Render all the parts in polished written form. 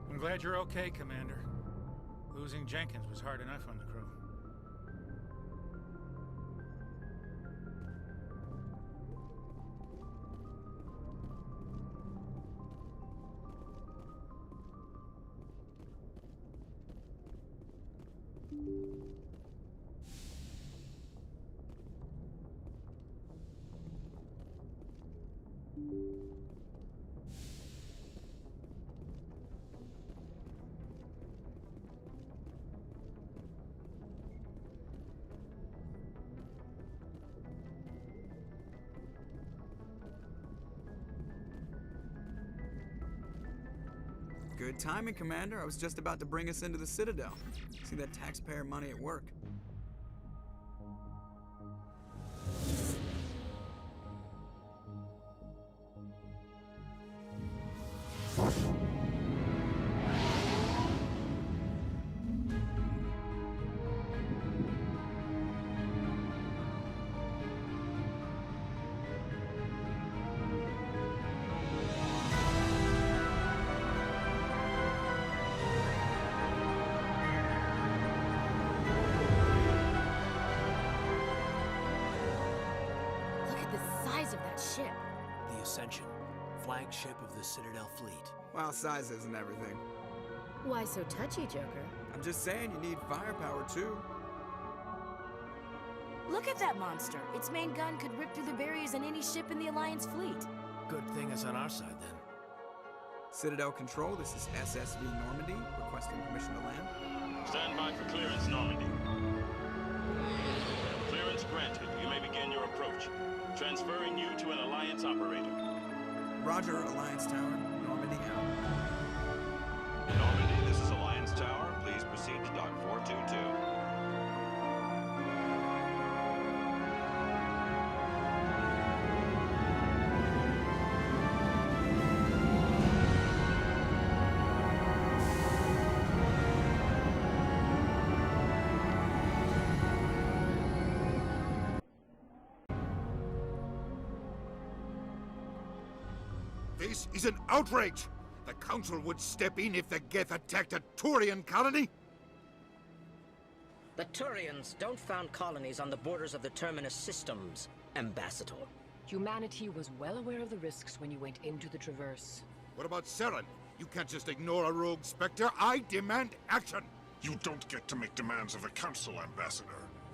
I'm glad you're okay, Commander. Losing Jenkins was hard enough on the crew. Good timing, Commander. I was just about to bring us into the Citadel. See that taxpayer money at work. Flagship of the Citadel fleet. Well, size isn't everything. Why so touchy, Joker? I'm just saying you need firepower, too. Look at that monster! Its main gun could rip through the barriers in any ship in the Alliance fleet. Good thing it's on our side, then. Citadel Control, this is SSV Normandy, requesting permission to land. Stand by for clearance, Normandy. Clearance granted. You may begin your approach. Transferring you to an Alliance operator. Roger, Alliance Tower. Normandy out. Normandy, this is Alliance Tower. Please proceed to Dock 422. This is an outrage! The Council would step in if the Geth attacked a Turian colony! The Turians don't found colonies on the borders of the Terminus systems, Ambassador. Humanity was well aware of the risks when you went into the Traverse. What about Saren? You can't just ignore a rogue Spectre. I demand action! You don't get to make demands of the Council, Ambassador.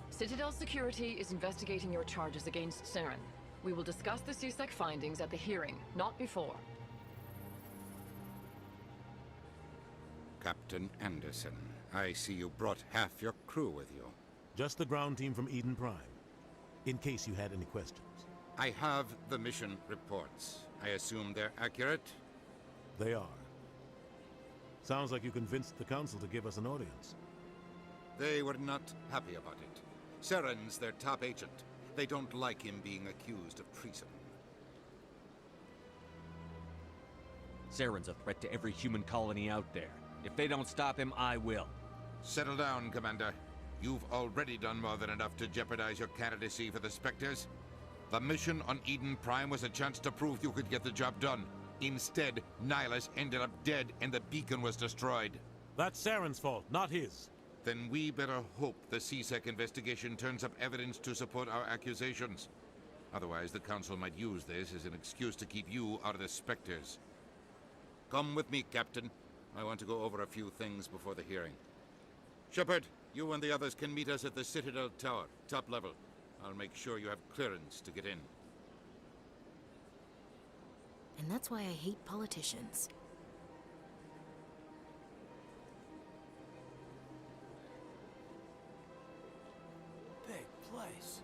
Citadel Security is investigating your charges against Saren. We will discuss the CSEC findings at the hearing, not before. Captain Anderson, I see you brought half your crew with you. Just the ground team from Eden Prime, in case you had any questions. I have the mission reports. I assume they're accurate? They are. Sounds like you convinced the Council to give us an audience. They were not happy about it. Saren's their top agent. They don't like him being accused of treason. Saren's a threat to every human colony out there. If they don't stop him, I will. Settle down, Commander. You've already done more than enough to jeopardize your candidacy for the Spectres. The mission on Eden Prime was a chance to prove you could get the job done. Instead, Nihilus ended up dead and the beacon was destroyed. That's Saren's fault, not his. Then we better hope the CSEC investigation turns up evidence to support our accusations. Otherwise, the Council might use this as an excuse to keep you out of the Spectres. Come with me, Captain. I want to go over a few things before the hearing. Shepard, you and the others can meet us at the Citadel Tower, top level. I'll make sure you have clearance to get in. And that's why I hate politicians. Big place.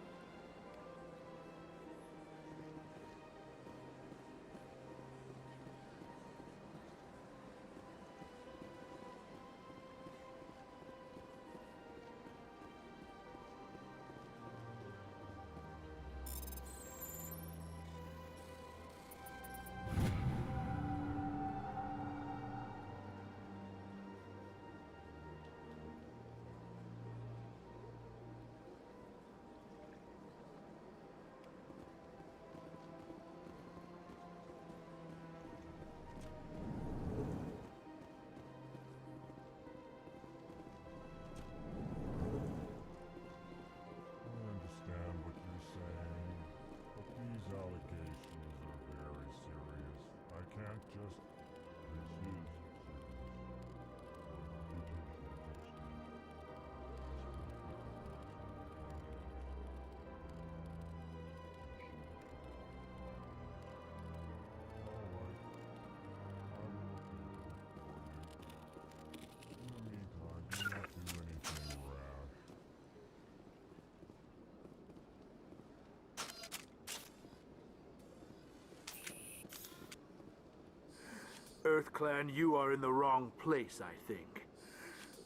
EarthClan, you are in the wrong place, I think.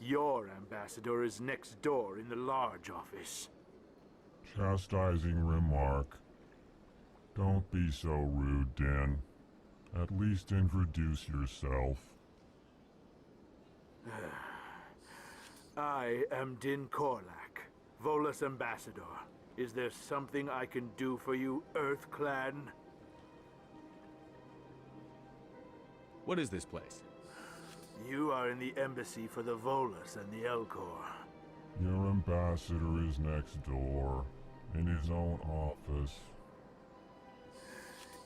Your ambassador is next door in the large office. Chastising remark. Don't be so rude, Din. At least introduce yourself. I am Din Korlak, Volus ambassador. Is there something I can do for you, EarthClan? What is this place? You are in the embassy for the Volus and the Elcor. Your ambassador is next door, in his own office.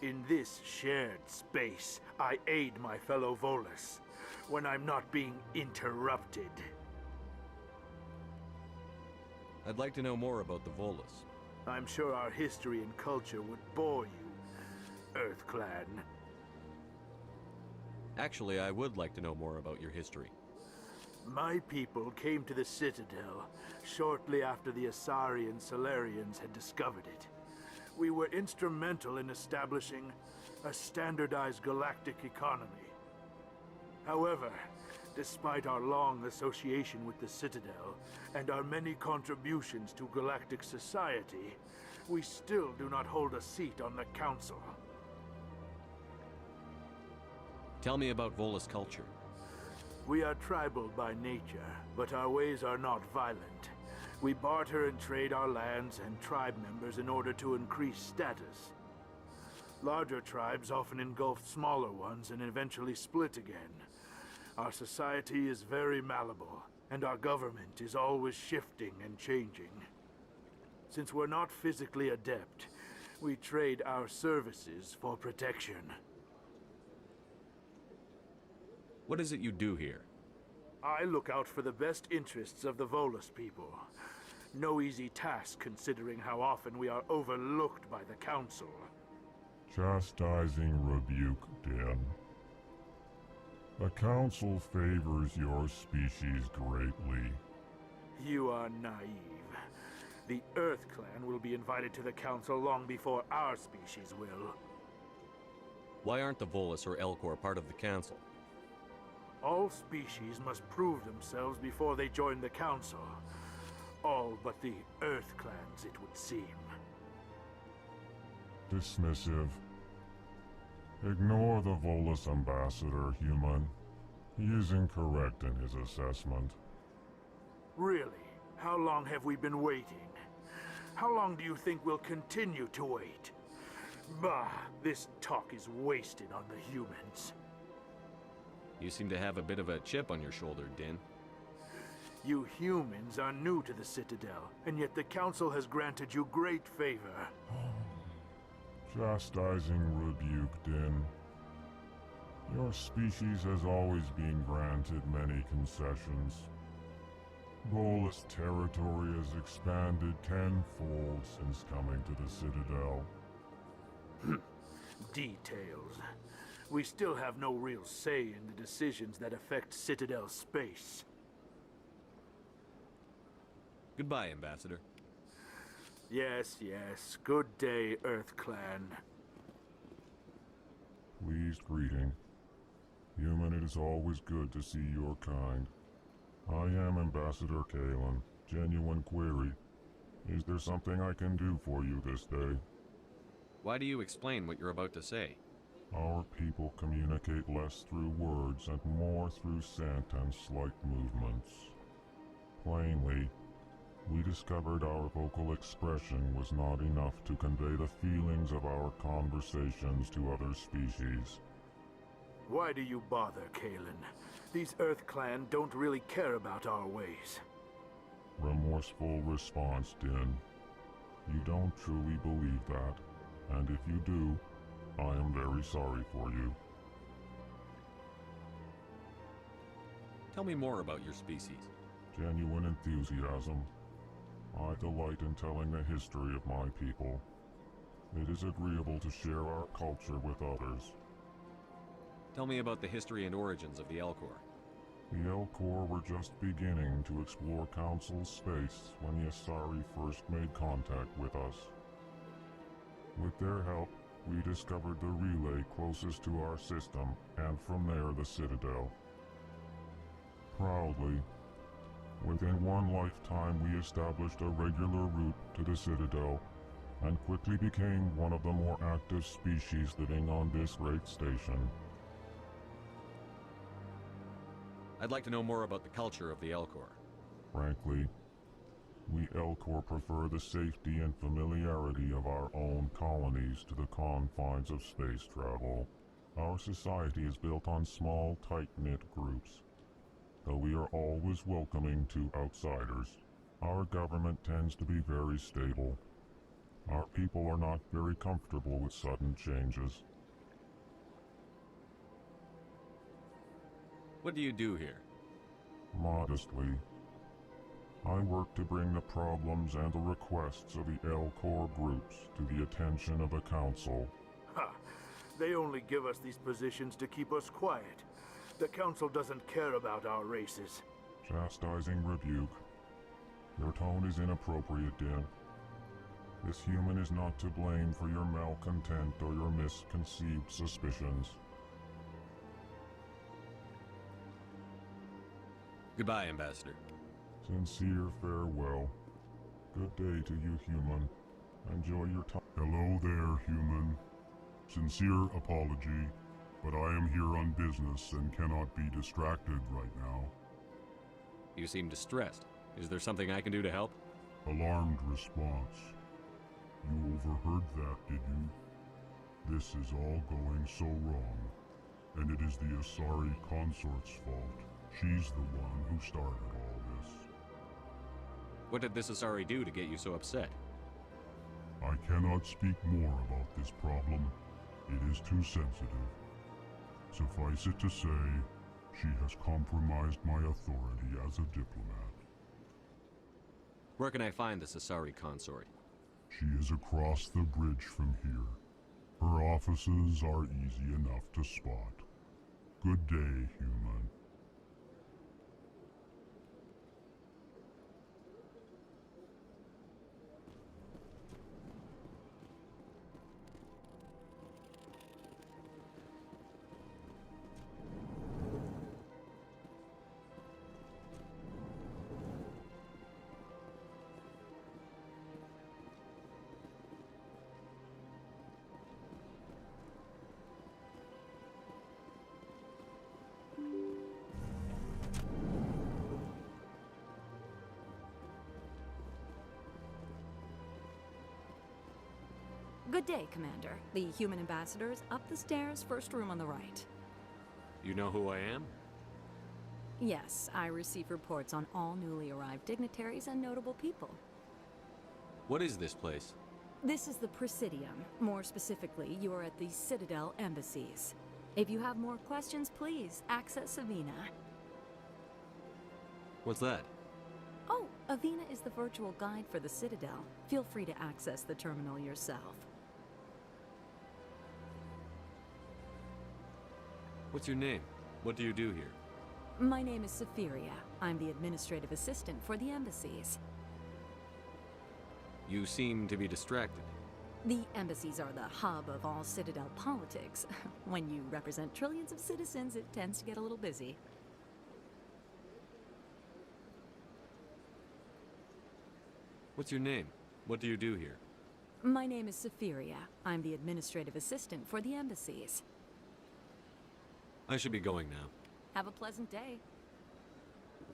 In this shared space, I aid my fellow Volus when I'm not being interrupted. I'd like to know more about the Volus. I'm sure our history and culture would bore you, EarthClan. Actually, I would like to know more about your history. My people came to the Citadel shortly after the Asari and Salarians had discovered it. We were instrumental in establishing a standardized galactic economy. However, despite our long association with the Citadel and our many contributions to galactic society, we still do not hold a seat on the Council. Tell me about Volus culture. We are tribal by nature, but our ways are not violent. We barter and trade our lands and tribe members in order to increase status. Larger tribes often engulf smaller ones and eventually split again. Our society is very malleable, and our government is always shifting and changing. Since we're not physically adept, we trade our services for protection. What is it you do here? I look out for the best interests of the Volus people. No easy task considering how often we are overlooked by the Council. Chastising rebuke, Din. The Council favors your species greatly. You are naive. The EarthClan will be invited to the Council long before our species will. Why aren't the Volus or Elcor part of the Council? All species must prove themselves before they join the Council. All but the EarthClans, it would seem. Dismissive. Ignore the Volus ambassador, human. He is incorrect in his assessment. Really? How long have we been waiting? How long do you think we'll continue to wait? Bah, this talk is wasted on the humans. You seem to have a bit of a chip on your shoulder, Din. You humans are new to the Citadel, and yet the Council has granted you great favor. Chastising rebuke, Din. Your species has always been granted many concessions. Volus territory has expanded tenfold since coming to the Citadel. Details. We still have no real say in the decisions that affect Citadel space. Goodbye, Ambassador. Yes, yes. Good day, EarthClan. Pleased greeting. Human, it is always good to see your kind. I am Ambassador Kalen. Genuine query. Is there something I can do for you this day? Why do you explain what you're about to say? Our people communicate less through words and more through scent and slight movements. Plainly, we discovered our vocal expression was not enough to convey the feelings of our conversations to other species. Why do you bother, Kalen? These EarthClan don't really care about our ways. Remorseful response, Din. You don't truly believe that, and if you do, I am very sorry for you. Tell me more about your species. Genuine enthusiasm. I delight in telling the history of my people. It is agreeable to share our culture with others. Tell me about the history and origins of the Elcor. The Elcor were just beginning to explore Council space when the Asari first made contact with us. With their help, we discovered the relay closest to our system, and from there the Citadel. Proudly, within one lifetime we established a regular route to the Citadel, and quickly became one of the more active species living on this great station. I'd like to know more about the culture of the Elcor. Frankly, we Elcor prefer the safety and familiarity of our own colonies to the confines of space travel. Our society is built on small, tight-knit groups. Though we are always welcoming to outsiders, our government tends to be very stable. Our people are not very comfortable with sudden changes. What do you do here? Modestly, I work to bring the problems and the requests of the Elcor groups to the attention of the Council. Ha! They only give us these positions to keep us quiet. The Council doesn't care about our races. Chastising rebuke. Your tone is inappropriate, Din. This human is not to blame for your malcontent or your misconceived suspicions. Goodbye, Ambassador. Sincere farewell. Good day to you, human. Enjoy your time. Hello there, human. Sincere apology, but I am here on business and cannot be distracted right now. You seem distressed. Is there something I can do to help? Alarmed response. You overheard that, did you? This is all going so wrong, and it is the Asari consort's fault. She's the one who started all this. What did this Asari do to get you so upset? I cannot speak more about this problem. It is too sensitive. Suffice it to say, she has compromised my authority as a diplomat. Where can I find this Asari consort? She is across the bridge from here. Her offices are easy enough to spot. Good day, human. Good day, Commander. The human ambassador is up the stairs, first room on the right. You know who I am? Yes, I receive reports on all newly arrived dignitaries and notable people. What is this place? This is the Presidium. More specifically, you are at the Citadel embassies. If you have more questions, please access Avina. What's that? Oh, Avina is the virtual guide for the Citadel. Feel free to access the terminal yourself. What's your name? What do you do here? My name is Safiria. I'm the administrative assistant for the embassies. You seem to be distracted. The embassies are the hub of all Citadel politics. When you represent trillions of citizens, it tends to get a little busy. What's your name? What do you do here? My name is Safiria. I'm the administrative assistant for the embassies. I should be going now. Have a pleasant day.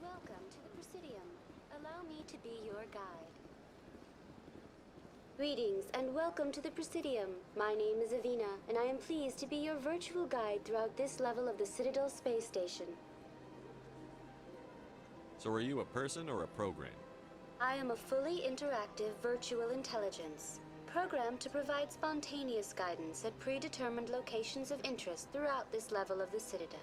Welcome to the Presidium. Allow me to be your guide. Greetings and welcome to the Presidium. My name is Avina, and I am pleased to be your virtual guide throughout this level of the Citadel space station. So are you a person or a program? I am a fully interactive virtual intelligence, programmed to provide spontaneous guidance at predetermined locations of interest throughout this level of the Citadel.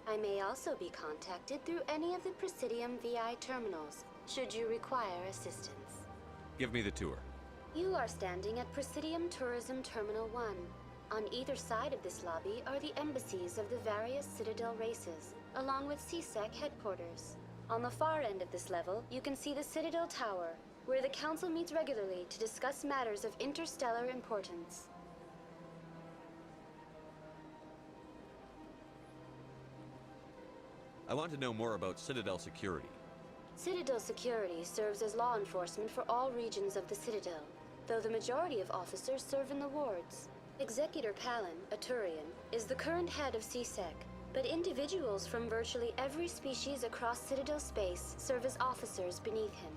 I may also be contacted through any of the Presidium VI terminals, should you require assistance. Give me the tour. You are standing at Presidium Tourism Terminal 1. On either side of this lobby are the embassies of the various Citadel races, along with CSEC headquarters. On the far end of this level, you can see the Citadel Tower, where the Council meets regularly to discuss matters of interstellar importance. I want to know more about Citadel security. Citadel security serves as law enforcement for all regions of the Citadel, though the majority of officers serve in the wards. Executor Palin, a Turian, is the current head of CSEC, but individuals from virtually every species across Citadel space serve as officers beneath him.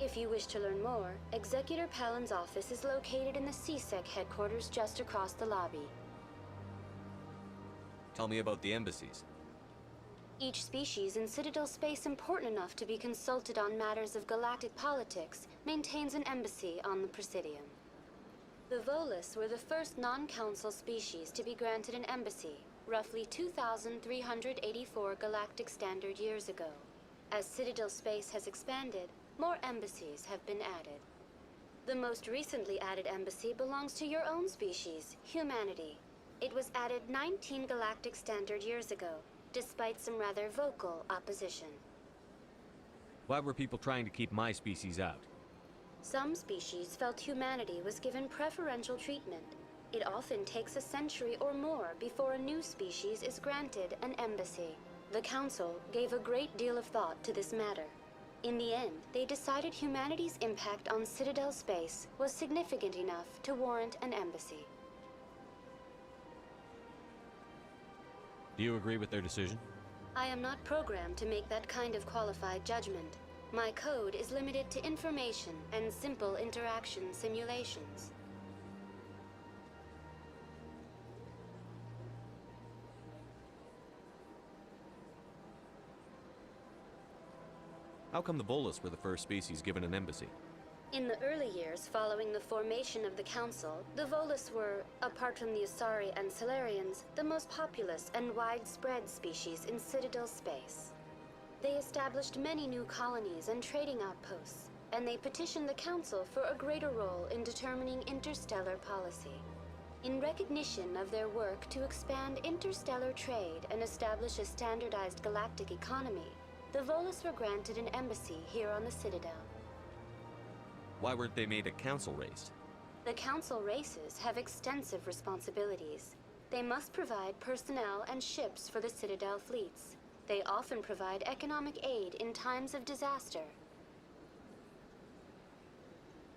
If you wish to learn more, Executor Palin's office is located in the CSEC headquarters just across the lobby. Tell me about the embassies. Each species in Citadel space important enough to be consulted on matters of galactic politics maintains an embassy on the Presidium. The Volus were the first non-council species to be granted an embassy, roughly 2,384 galactic standard years ago. As Citadel space has expanded, more embassies have been added. The most recently added embassy belongs to your own species, humanity. It was added 19 galactic standard years ago, despite some rather vocal opposition. Why were people trying to keep my species out? Some species felt humanity was given preferential treatment. It often takes a century or more before a new species is granted an embassy. The Council gave a great deal of thought to this matter. In the end, they decided humanity's impact on Citadel space was significant enough to warrant an embassy. Do you agree with their decision? I am not programmed to make that kind of qualified judgment. My code is limited to information and simple interaction simulations. How come the Volus were the first species given an embassy? In the early years following the formation of the Council, the Volus were, apart from the Asari and Salarians, the most populous and widespread species in Citadel space. They established many new colonies and trading outposts, and they petitioned the Council for a greater role in determining interstellar policy. In recognition of their work to expand interstellar trade and establish a standardized galactic economy, the Volus were granted an embassy here on the Citadel. Why weren't they made a council race? The Council races have extensive responsibilities. They must provide personnel and ships for the Citadel fleets. They often provide economic aid in times of disaster.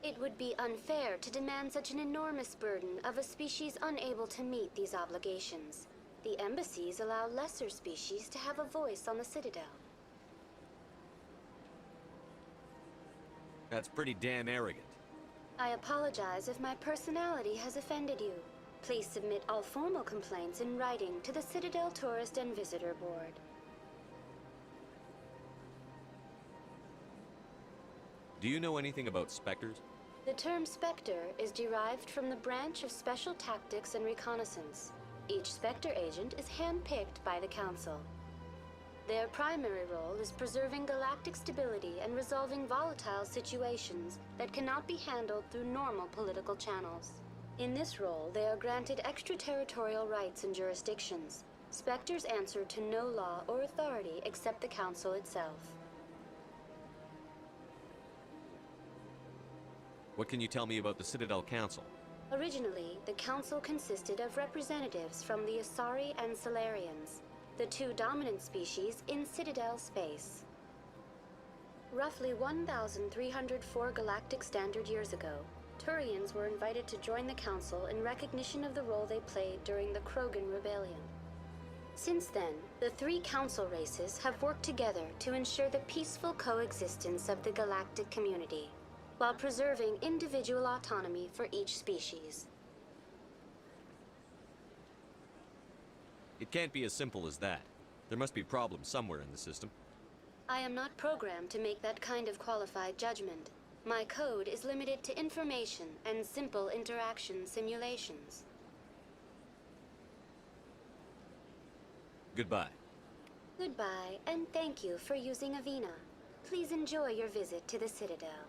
It would be unfair to demand such an enormous burden of a species unable to meet these obligations. The embassies allow lesser species to have a voice on the Citadel. That's pretty damn arrogant. I apologize if my personality has offended you. Please submit all formal complaints in writing to the Citadel Tourist and Visitor Board. Do you know anything about specters? The term Spectre is derived from the branch of Special Tactics and Reconnaissance. Each Spectre agent is handpicked by the Council. Their primary role is preserving galactic stability and resolving volatile situations that cannot be handled through normal political channels. In this role, they are granted extraterritorial rights and jurisdictions. Spectres answer to no law or authority except the Council itself. What can you tell me about the Citadel Council? Originally, the Council consisted of representatives from the Asari and Salarians, the two dominant species in Citadel space. Roughly 1,304 galactic standard years ago, Turians were invited to join the Council in recognition of the role they played during the Krogan Rebellion. Since then, the three Council races have worked together to ensure the peaceful coexistence of the galactic community, while preserving individual autonomy for each species. It can't be as simple as that. There must be problems somewhere in the system. I am not programmed to make that kind of qualified judgment. My code is limited to information and simple interaction simulations. Goodbye. Goodbye, and thank you for using Avina. Please enjoy your visit to the Citadel.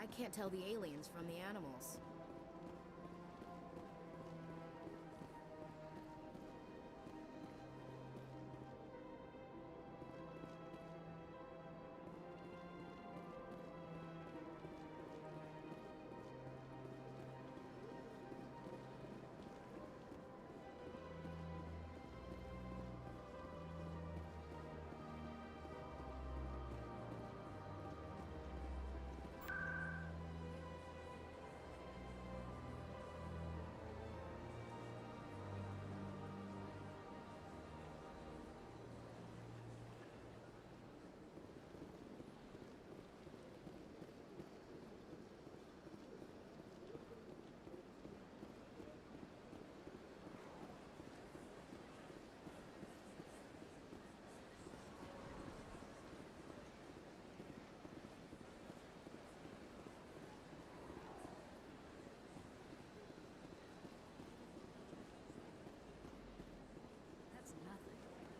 I can't tell the aliens from the animals.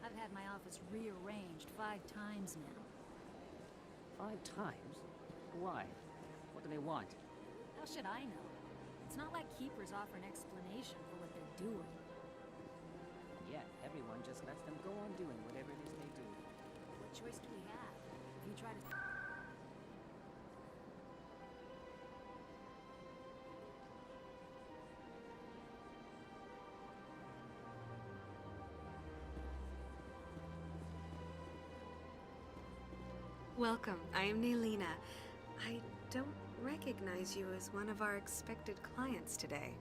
I've had my office rearranged 5 times now. 5 times? Why? What do they want? How should I know? It's not like Keepers offer an explanation for what they're doing. Yet, everyone just lets them go on doing whatever it is they do. What choice do we have? If you try to... Welcome, I am Nelina. I don't recognize you as one of our expected clients today.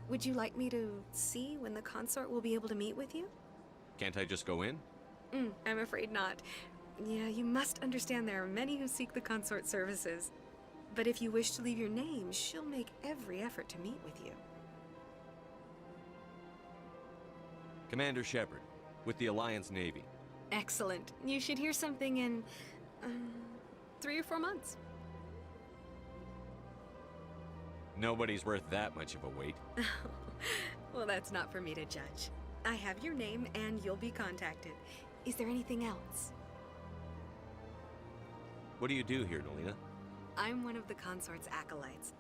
Would you like me to see when the consort will be able to meet with you? Can't I just go in? I'm afraid not. Yeah, you must understand there are many who seek the consort services. But if you wish to leave your name, she'll make every effort to meet with you. Commander Shepard, with the Alliance Navy. Excellent. You should hear something in 3 or 4 months. Nobody's worth that much of a wait. Well, that's not for me to judge. I have your name and you'll be contacted. Is there anything else? What do you do here, Nelina? I'm one of the consort's acolytes.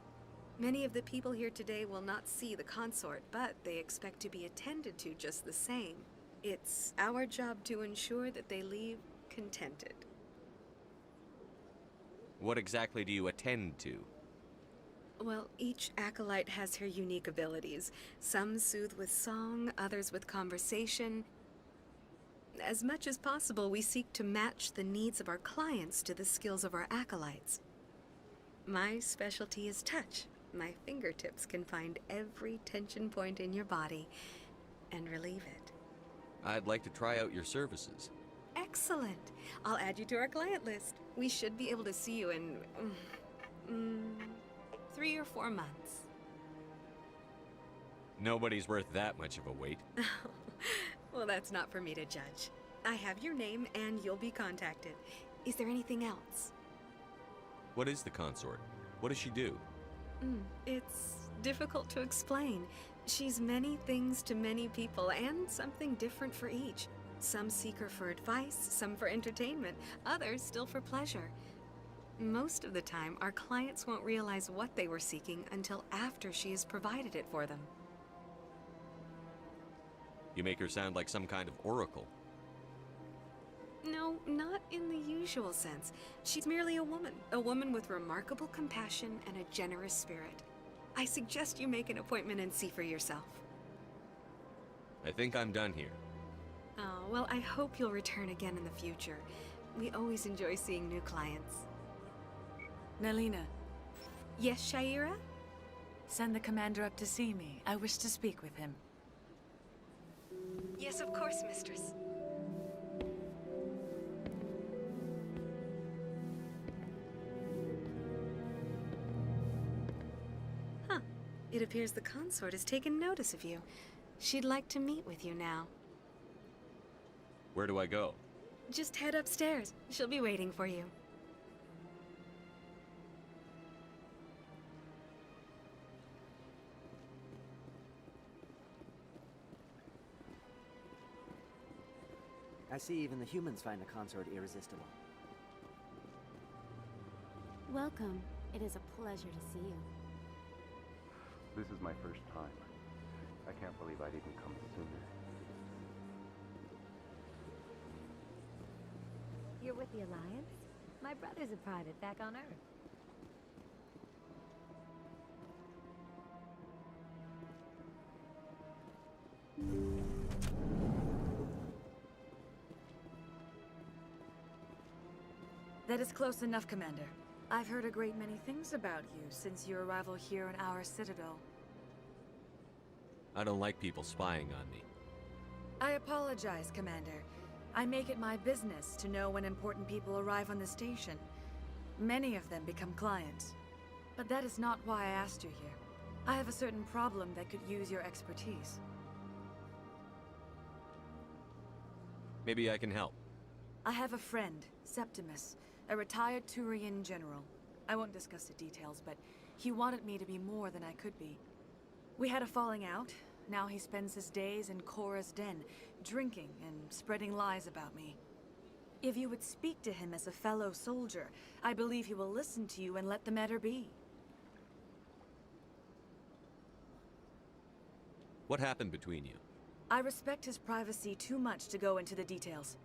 Many of the people here today will not see the consort, but they expect to be attended to just the same. It's our job to ensure that they leave contented. What exactly do you attend to? Well, each acolyte has her unique abilities. Some soothe with song, others with conversation. As much as possible, we seek to match the needs of our clients to the skills of our acolytes. My specialty is touch. My fingertips can find every tension point in your body and relieve it. I'd like to try out your services. Excellent. I'll add you to our client list. We should be able to see you in 3 or 4 months. Nobody's worth that much of a wait. Well, that's not for me to judge. I have your name and you'll be contacted. Is there anything else? What is the consort? What does she do? It's difficult to explain. She's many things to many people and something different for each. Some seek her for advice, some for entertainment, others still for pleasure. Most of the time, our clients won't realize what they were seeking until after she has provided it for them. You make her sound like some kind of oracle. No, not in the usual sense. She's merely a woman with remarkable compassion and a generous spirit. I suggest you make an appointment and see for yourself. I think I'm done here. Oh, well, I hope you'll return again in the future. We always enjoy seeing new clients. Nelina. Yes, Shaira? Send the commander up to see me. I wish to speak with him. Yes, of course, mistress. Huh. It appears the consort has taken notice of you. She'd like to meet with you now. Where do I go? Just head upstairs. She'll be waiting for you. I see even the humans find the consort irresistible. Welcome. It is a pleasure to see you. This is my first time. I can't believe I didn't come sooner. You're with the Alliance? My brother's a private back on Earth. That is close enough, Commander. I've heard a great many things about you since your arrival here in our citadel. I don't like people spying on me. I apologize, Commander. I make it my business to know when important people arrive on the station. Many of them become clients. But that is not why I asked you here. I have a certain problem that could use your expertise. Maybe I can help. I have a friend, Septimus, a retired Turian general. I won't discuss the details, but he wanted me to be more than I could be. We had a falling out. Now he spends his days in Korra's den, drinking and spreading lies about me. If you would speak to him as a fellow soldier, I believe he will listen to you and let the matter be. What happened between you? I respect his privacy too much to go into the details.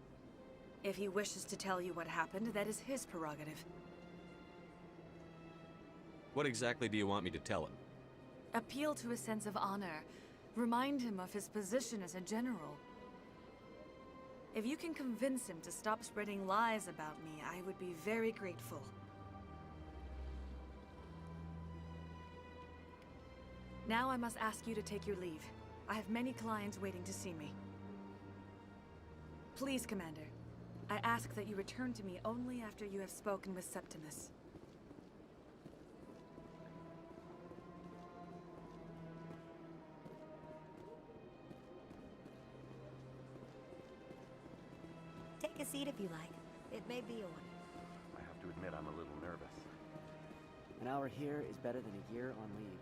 If he wishes to tell you what happened, that is his prerogative. What exactly do you want me to tell him? Appeal to a sense of honor. Remind him of his position as a general. If you can convince him to stop spreading lies about me, I would be very grateful. Now I must ask you to take your leave. I have many clients waiting to see me. Please, Commander. I ask that you return to me only after you have spoken with Septimus. Take a seat if you like. It may be a one. I have to admit I'm a little nervous. An hour here is better than a year on leave.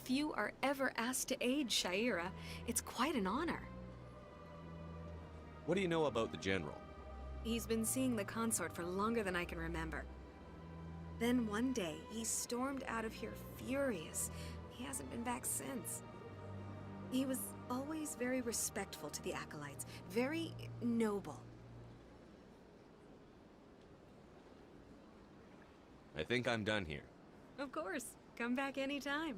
Few are ever asked to aid Sha'ira. It's quite an honor. What do you know about the General? He's been seeing the consort for longer than I can remember. Then one day, he stormed out of here furious. He hasn't been back since. He was always very respectful to the Acolytes, very noble. I think I'm done here. Of course. Come back anytime.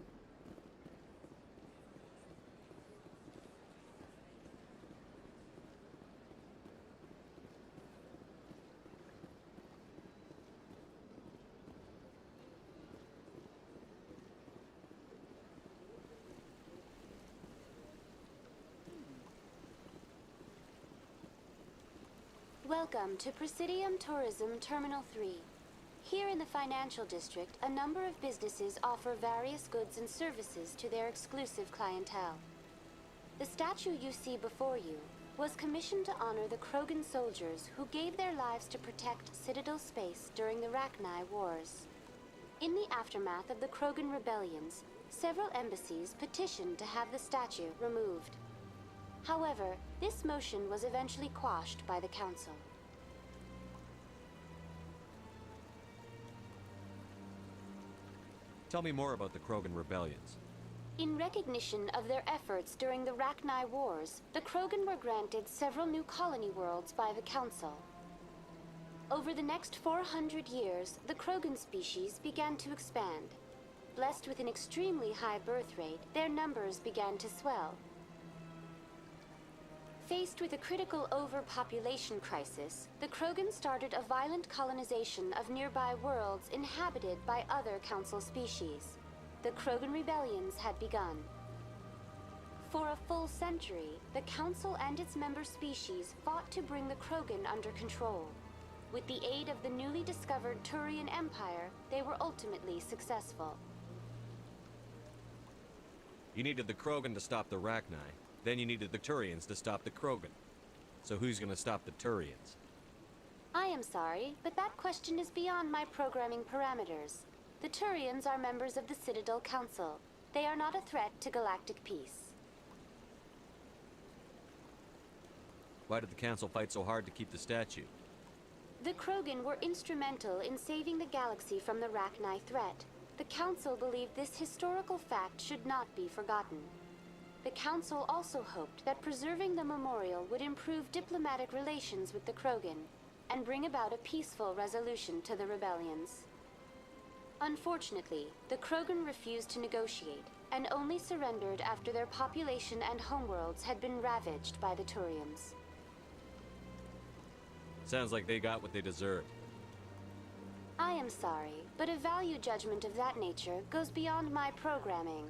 Welcome to Presidium Tourism Terminal 3. Here in the financial district, a number of businesses offer various goods and services to their exclusive clientele. The statue you see before you was commissioned to honor the Krogan soldiers who gave their lives to protect Citadel space during the Rachni Wars. In the aftermath of the Krogan rebellions, several embassies petitioned to have the statue removed. However, this motion was eventually quashed by the Council. Tell me more about the Krogan rebellions. In recognition of their efforts during the Rachni Wars, the Krogan were granted several new colony worlds by the Council. Over the next 400 years, the Krogan species began to expand. Blessed with an extremely high birth rate, their numbers began to swell. Faced with a critical overpopulation crisis, the Krogan started a violent colonization of nearby worlds inhabited by other Council species. The Krogan rebellions had begun. For a full century, the Council and its member species fought to bring the Krogan under control. With the aid of the newly discovered Turian Empire, they were ultimately successful. You needed the Krogan to stop the Rachni. Then you needed the Turians to stop the Krogan. So who's gonna stop the Turians? I am sorry, but that question is beyond my programming parameters. The Turians are members of the Citadel Council. They are not a threat to galactic peace. Why did the Council fight so hard to keep the statue? The Krogan were instrumental in saving the galaxy from the Rachni threat. The Council believed this historical fact should not be forgotten. The Council also hoped that preserving the memorial would improve diplomatic relations with the Krogan and bring about a peaceful resolution to the rebellions. Unfortunately, the Krogan refused to negotiate and only surrendered after their population and homeworlds had been ravaged by the Turians. Sounds like they got what they deserved. I am sorry, but a value judgment of that nature goes beyond my programming.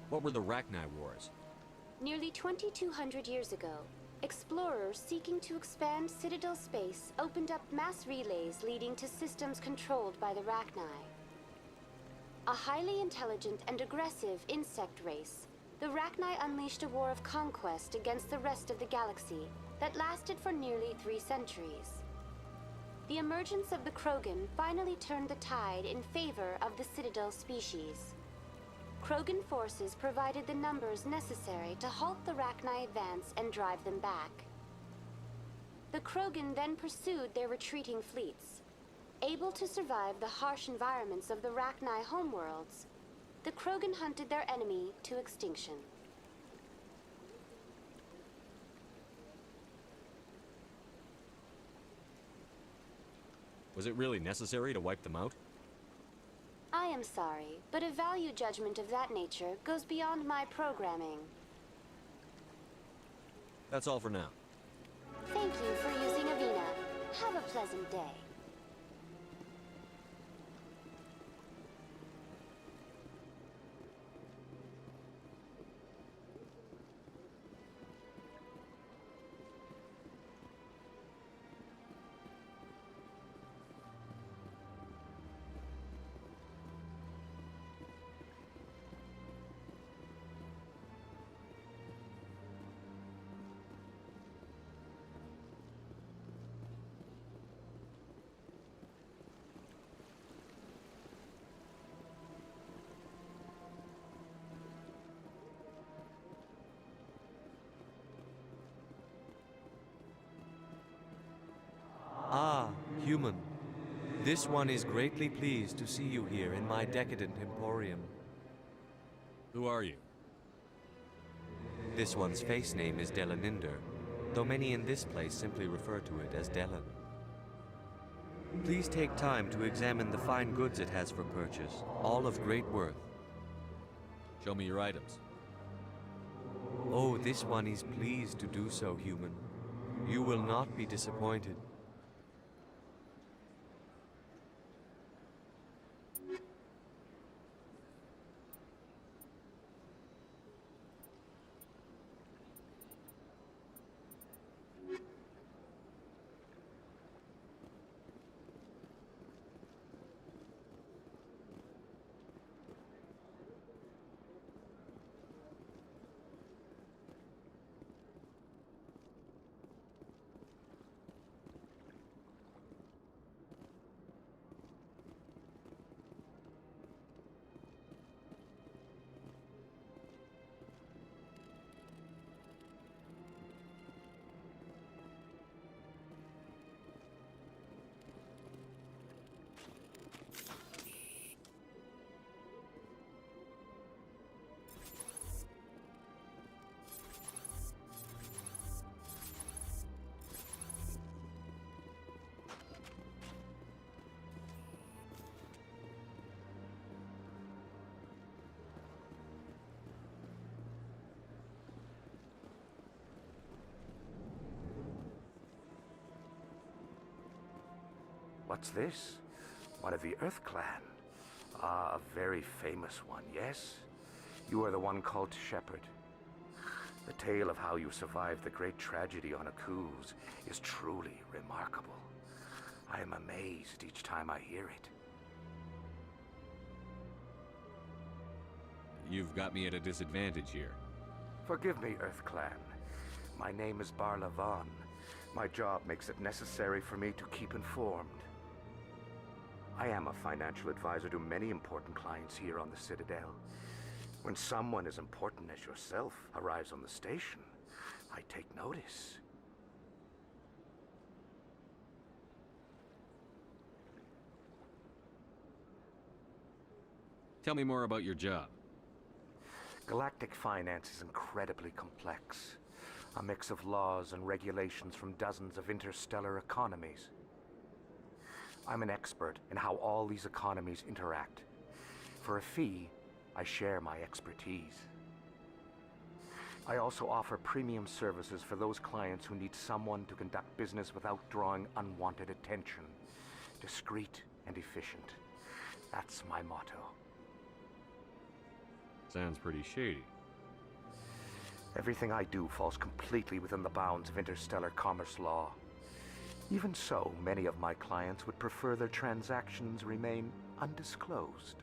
What were the Rachni Wars? Nearly 2,200 years ago, explorers seeking to expand Citadel space opened up mass relays leading to systems controlled by the Rachni. A highly intelligent and aggressive insect race, the Rachni unleashed a war of conquest against the rest of the galaxy that lasted for nearly 3 centuries. The emergence of the Krogan finally turned the tide in favor of the Citadel species. Krogan forces provided the numbers necessary to halt the Rachni advance and drive them back. The Krogan then pursued their retreating fleets. Able to survive the harsh environments of the Rachni homeworlds, the Krogan hunted their enemy to extinction. Was it really necessary to wipe them out? I am sorry, but a value judgment of that nature goes beyond my programming. That's all for now. Thank you for using Avina. Have a pleasant day. Ah, human. This one is greatly pleased to see you here in my decadent emporium. Who are you? This one's face name is Delaninder, though many in this place simply refer to it as Delan. Please take time to examine the fine goods it has for purchase, all of great worth. Show me your items. Oh, this one is pleased to do so, human. You will not be disappointed. What's this? One of the Earth Clan. Ah, a very famous one, yes? You are the one called Shepard. The tale of how you survived the great tragedy on Akuz is truly remarkable. I am amazed each time I hear it. You've got me at a disadvantage here. Forgive me, Earth Clan. My name is Barla Vaughn. My job makes it necessary for me to keep informed. I am a financial advisor to many important clients here on the Citadel. When someone as important as yourself arrives on the station, I take notice. Tell me more about your job. Galactic finance is incredibly complex. A mix of laws and regulations from dozens of interstellar economies. I'm an expert in how all these economies interact. For a fee, I share my expertise. I also offer premium services for those clients who need someone to conduct business without drawing unwanted attention. Discreet and efficient. That's my motto. Sounds pretty shady. Everything I do falls completely within the bounds of interstellar commerce law. Even so, many of my clients would prefer their transactions remain undisclosed.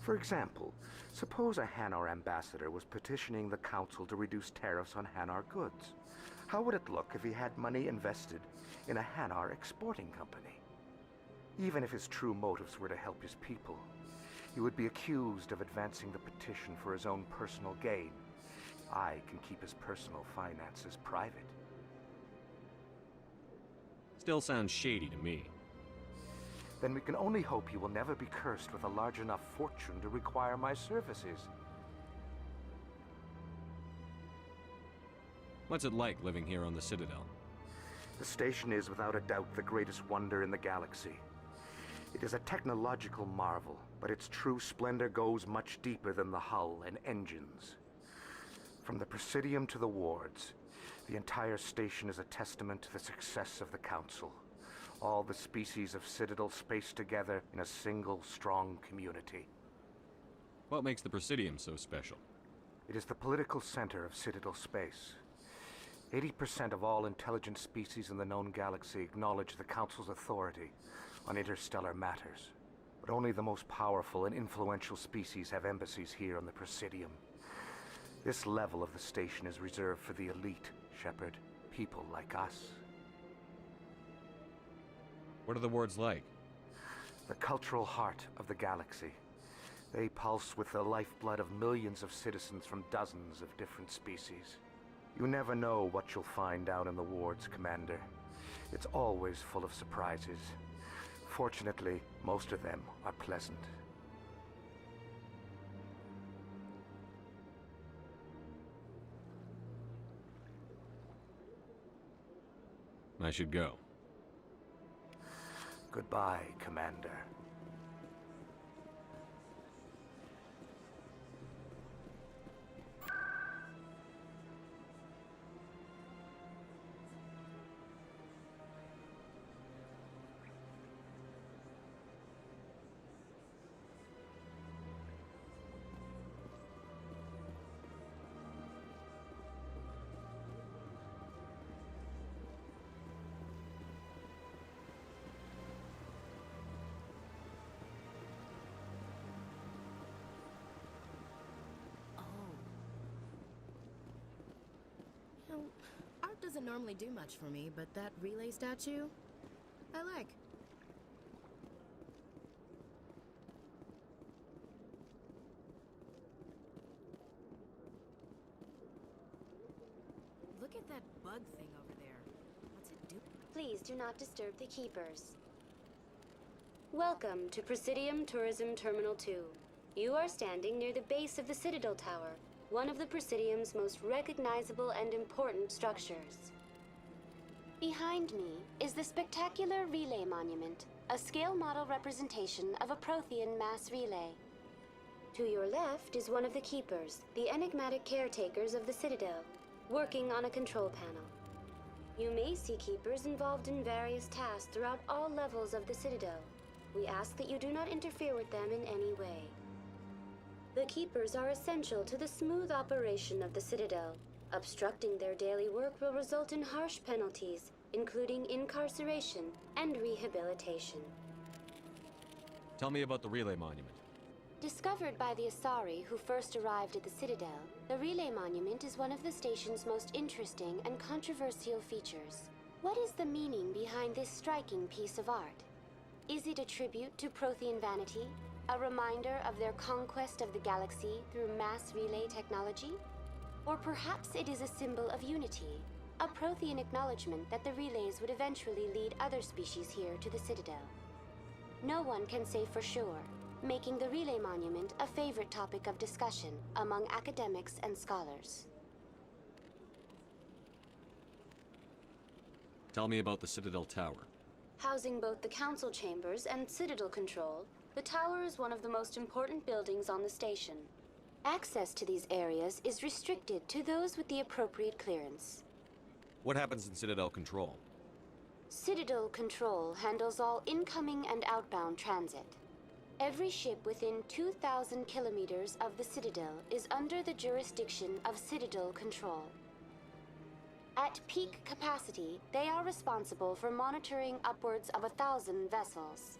For example, suppose a Hanar ambassador was petitioning the council to reduce tariffs on Hanar goods. How would it look if he had money invested in a Hanar exporting company? Even if his true motives were to help his people, he would be accused of advancing the petition for his own personal gain. I can keep his personal finances private. Still sounds shady to me. Then we can only hope he will never be cursed with a large enough fortune to require my services. What's it like living here on the Citadel? The station is without a doubt the greatest wonder in the galaxy. It is a technological marvel, but its true splendor goes much deeper than the hull and engines. From the Presidium to the wards, the entire station is a testament to the success of the Council. All the species of Citadel spaced together in a single, strong community. What makes the Presidium so special? It is the political center of Citadel space. 80% of all intelligent species in the known galaxy acknowledge the Council's authority on interstellar matters. But only the most powerful and influential species have embassies here on the Presidium. This level of the station is reserved for the elite, Shepard. People like us. What are the wards like? The cultural heart of the galaxy. They pulse with the lifeblood of millions of citizens from dozens of different species. You never know what you'll find down in the wards, Commander. It's always full of surprises. Fortunately, most of them are pleasant. I should go. Goodbye, Commander. Art doesn't normally do much for me, but that relay statue, I like. Look at that bug thing over there. What's it do? Please do not disturb the keepers. Welcome to Presidium Tourism Terminal 2. You are standing near the base of the Citadel Tower, one of the Presidium's most recognizable and important structures. Behind me is the spectacular Relay Monument, a scale model representation of a Prothean mass relay. To your left is one of the Keepers, the enigmatic caretakers of the Citadel, working on a control panel. You may see Keepers involved in various tasks throughout all levels of the Citadel. We ask that you do not interfere with them in any way. The Keepers are essential to the smooth operation of the Citadel. Obstructing their daily work will result in harsh penalties, including incarceration and rehabilitation. Tell me about the Relay Monument. Discovered by the Asari who first arrived at the Citadel, the Relay Monument is one of the station's most interesting and controversial features. What is the meaning behind this striking piece of art? Is it a tribute to Prothean vanity, A reminder of their conquest of the galaxy through mass relay technology? Or perhaps it is a symbol of unity, a Prothean acknowledgement that the relays would eventually lead other species here to the Citadel. No one can say for sure, making the Relay Monument a favorite topic of discussion among academics and scholars. Tell me about the Citadel Tower. Housing both the Council Chambers and Citadel Control, the tower is one of the most important buildings on the station. Access to these areas is restricted to those with the appropriate clearance. What happens in Citadel Control? Citadel Control handles all incoming and outbound transit. Every ship within 2,000 kilometers of the Citadel is under the jurisdiction of Citadel Control. At peak capacity, they are responsible for monitoring upwards of 1,000 vessels.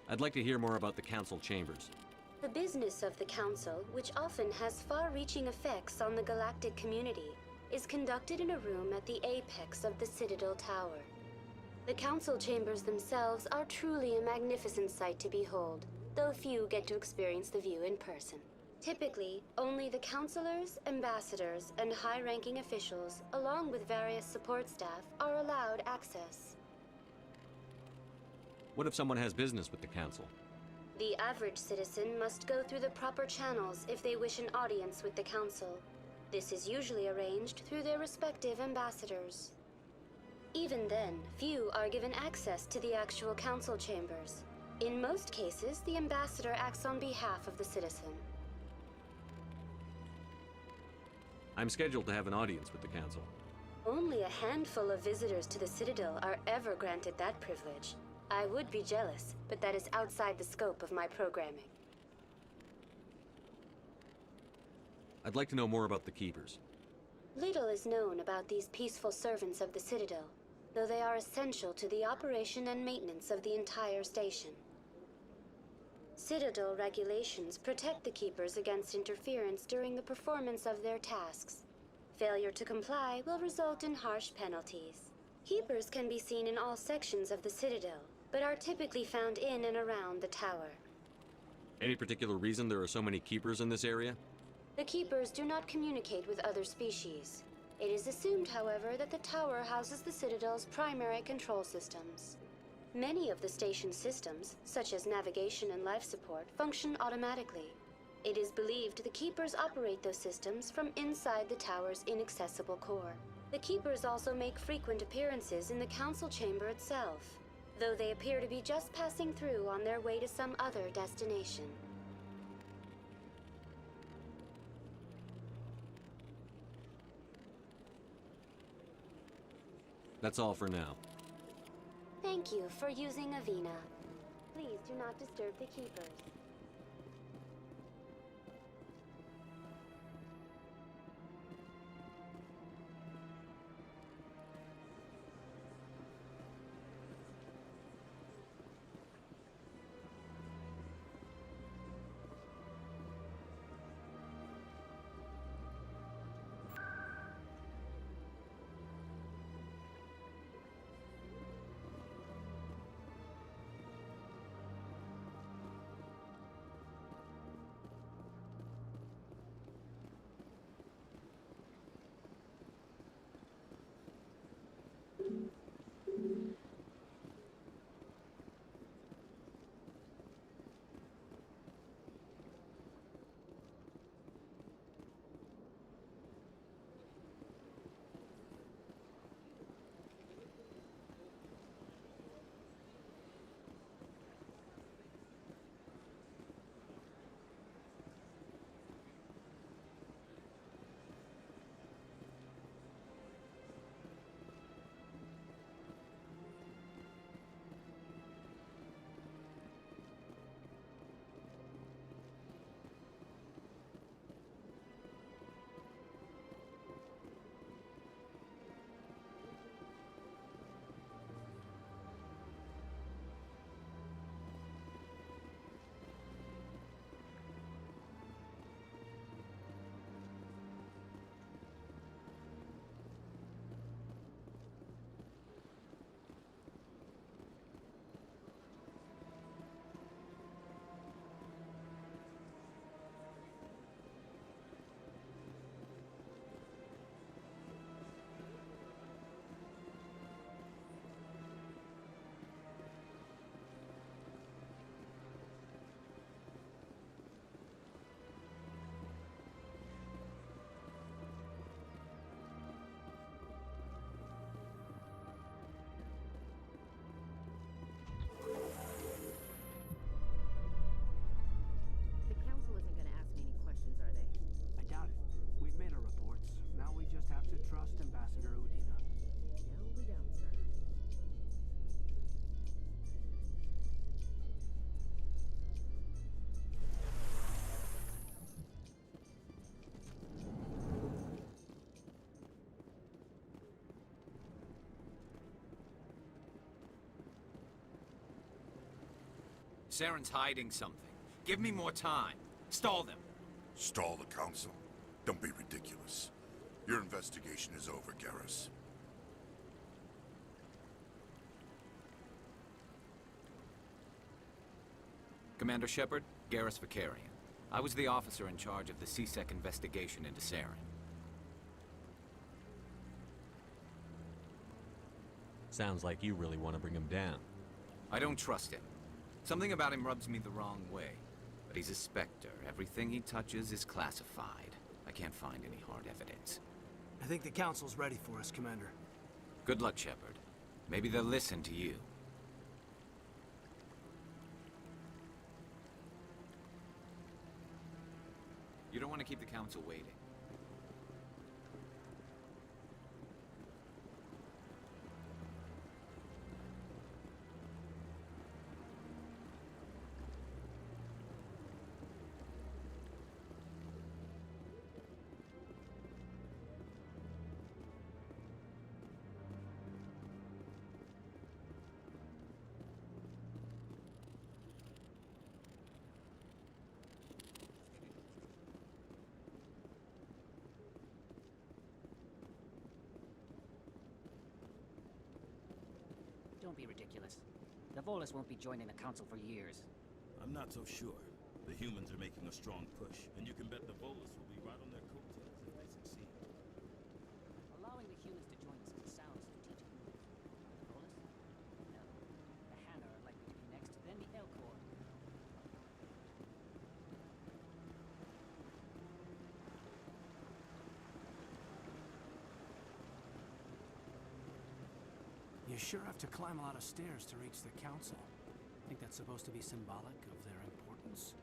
I'd like to hear more about the Council Chambers. The business of the Council, which often has far-reaching effects on the galactic community, is conducted in a room at the apex of the Citadel Tower. The Council Chambers themselves are truly a magnificent sight to behold, though few get to experience the view in person. Typically, only the councilors, ambassadors, and high-ranking officials, along with various support staff, are allowed access. What if someone has business with the Council? The average citizen must go through the proper channels if they wish an audience with the Council. This is usually arranged through their respective ambassadors. Even then, few are given access to the actual Council Chambers. In most cases, the ambassador acts on behalf of the citizen. I'm scheduled to have an audience with the Council. Only a handful of visitors to the Citadel are ever granted that privilege. I would be jealous, but that is outside the scope of my programming. I'd like to know more about the Keepers. Little is known about these peaceful servants of the Citadel, though they are essential to the operation and maintenance of the entire station. Citadel regulations protect the Keepers against interference during the performance of their tasks. Failure to comply will result in harsh penalties. Keepers can be seen in all sections of the Citadel, but are typically found in and around the tower. Any particular reason there are so many Keepers in this area? The Keepers do not communicate with other species. It is assumed, however, that the tower houses the Citadel's primary control systems. Many of the station's systems, such as navigation and life support, function automatically. It is believed the Keepers operate those systems from inside the tower's inaccessible core. The Keepers also make frequent appearances in the Council Chamber itself, though they appear to be just passing through on their way to some other destination. That's all for now. Thank you for using Avina. Please do not disturb the Keepers. Saren's hiding something. Give me more time. Stall them. Stall the council? Don't be ridiculous. Your investigation is over, Garrus. Commander Shepard, Garrus Vakarian. I was the officer in charge of the C-Sec investigation into Saren. Sounds like you really want to bring him down. I don't trust him. Something about him rubs me the wrong way. But he's a Spectre. Everything he touches is classified. I can't find any hard evidence. I think the Council's ready for us, Commander. Good luck, Shepard. Maybe they'll listen to you. You don't want to keep the Council waiting. Don't be ridiculous. The Volus won't be joining the Council for years. I'm not so sure. The humans are making a strong push, and you can bet the Volus will be right on their coattails if they succeed. Allowing the humans to join us is a sound strategic move. The Volus? No. The Hanna are likely to be next, then the Elcor. You sure have to climb a lot of stairs to reach the Council. Think that's supposed to be symbolic of their importance?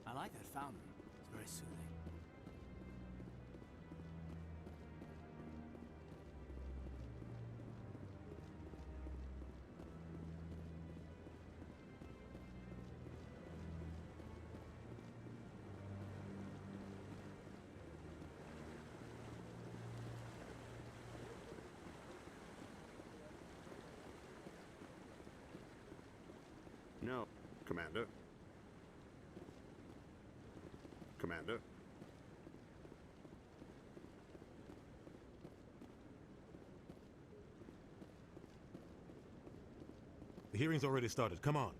I like that fountain. It's very soothing. No, Commander. Commander. The hearing's already started. Come on.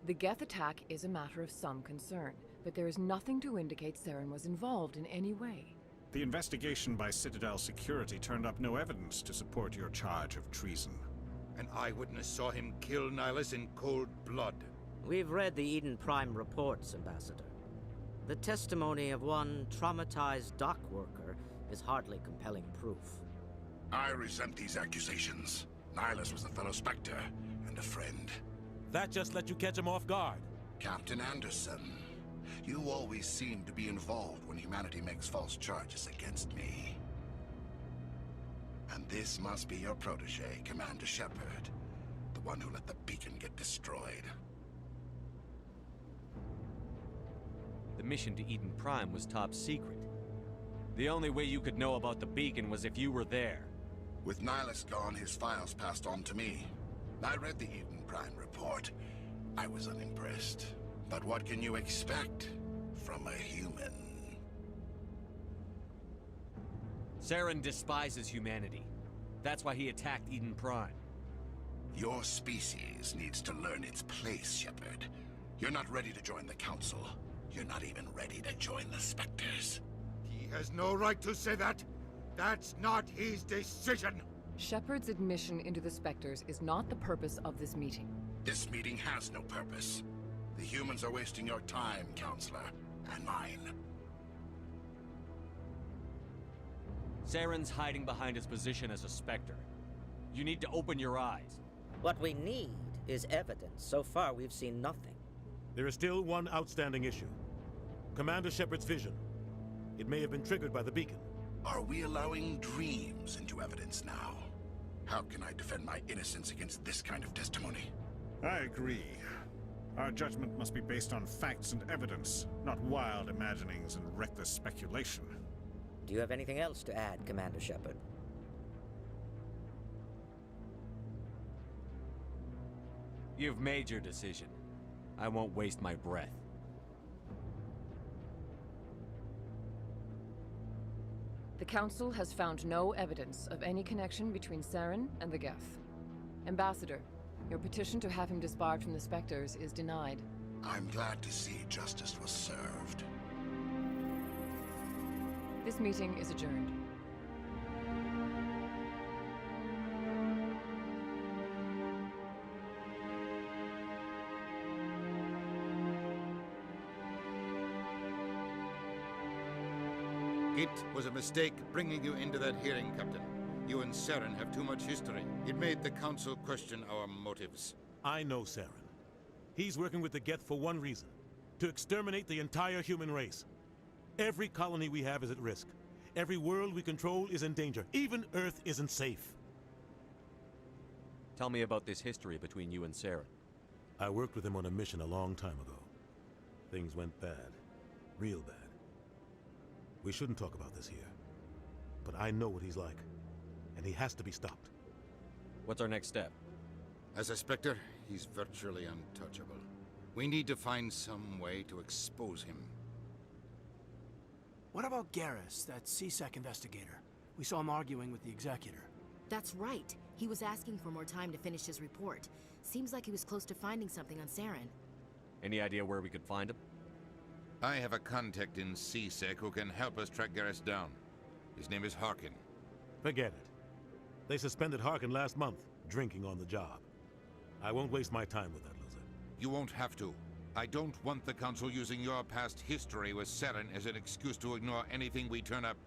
The Geth attack is a matter of some concern, but there is nothing to indicate Saren was involved in any way. The investigation by Citadel Security turned up no evidence to support your charge of treason. An eyewitness saw him kill Nihilus in cold blood. We've read the Eden Prime reports, Ambassador. The testimony of one traumatized dock worker is hardly compelling proof. I resent these accusations. Nihilus was a fellow Spectre and a friend. That just let you catch him off guard. Captain Anderson, you always seem to be involved when humanity makes false charges against me. And this must be your protege, Commander Shepard. The one who let the beacon get destroyed. The mission to Eden Prime was top secret. The only way you could know about the beacon was if you were there. With Nihilus gone, his files passed on to me. I read the Eden Prime report. I was unimpressed. But what can you expect from a human? Saren despises humanity. That's why he attacked Eden Prime. Your species needs to learn its place, Shepard. You're not ready to join the Council. You're not even ready to join the Spectres. He has no right to say that. That's not his decision. Shepard's admission into the Spectres is not the purpose of this meeting. This meeting has no purpose. The humans are wasting your time, Counselor, and mine. Saren's hiding behind his position as a Spectre. You need to open your eyes. What we need is evidence. So far, we've seen nothing. There is still one outstanding issue. Commander Shepard's vision. It may have been triggered by the beacon. Are we allowing dreams into evidence now? How can I defend my innocence against this kind of testimony? I agree. Our judgment must be based on facts and evidence, not wild imaginings and reckless speculation. Do you have anything else to add, Commander Shepard? You've made your decision. I won't waste my breath. The Council has found no evidence of any connection between Saren and the Geth. Ambassador, your petition to have him disbarred from the Spectres is denied. I'm glad to see justice was served. This meeting is adjourned. It was a mistake bringing you into that hearing, Captain. You and Saren have too much history. It made the Council question our motives. I know Saren. He's working with the Geth for one reason. To exterminate the entire human race. Every colony we have is at risk. Every world we control is in danger. Even Earth isn't safe. Tell me about this history between you and Saren. I worked with him on a mission a long time ago. Things went bad. Real bad. We shouldn't talk about this here. But I know what he's like. And he has to be stopped. What's our next step? As a Spectre, he's virtually untouchable. We need to find some way to expose him. What about Garrus, that CSEC investigator? We saw him arguing with the Executor. That's right. He was asking for more time to finish his report. Seems like he was close to finding something on Saren. Any idea where we could find him? I have a contact in CSEC who can help us track Garrus down. His name is Harkin. Forget it. They suspended Harkin last month, drinking on the job. I won't waste my time with that loser. You won't have to. I don't want the Council using your past history with Saren as an excuse to ignore anything we turn up.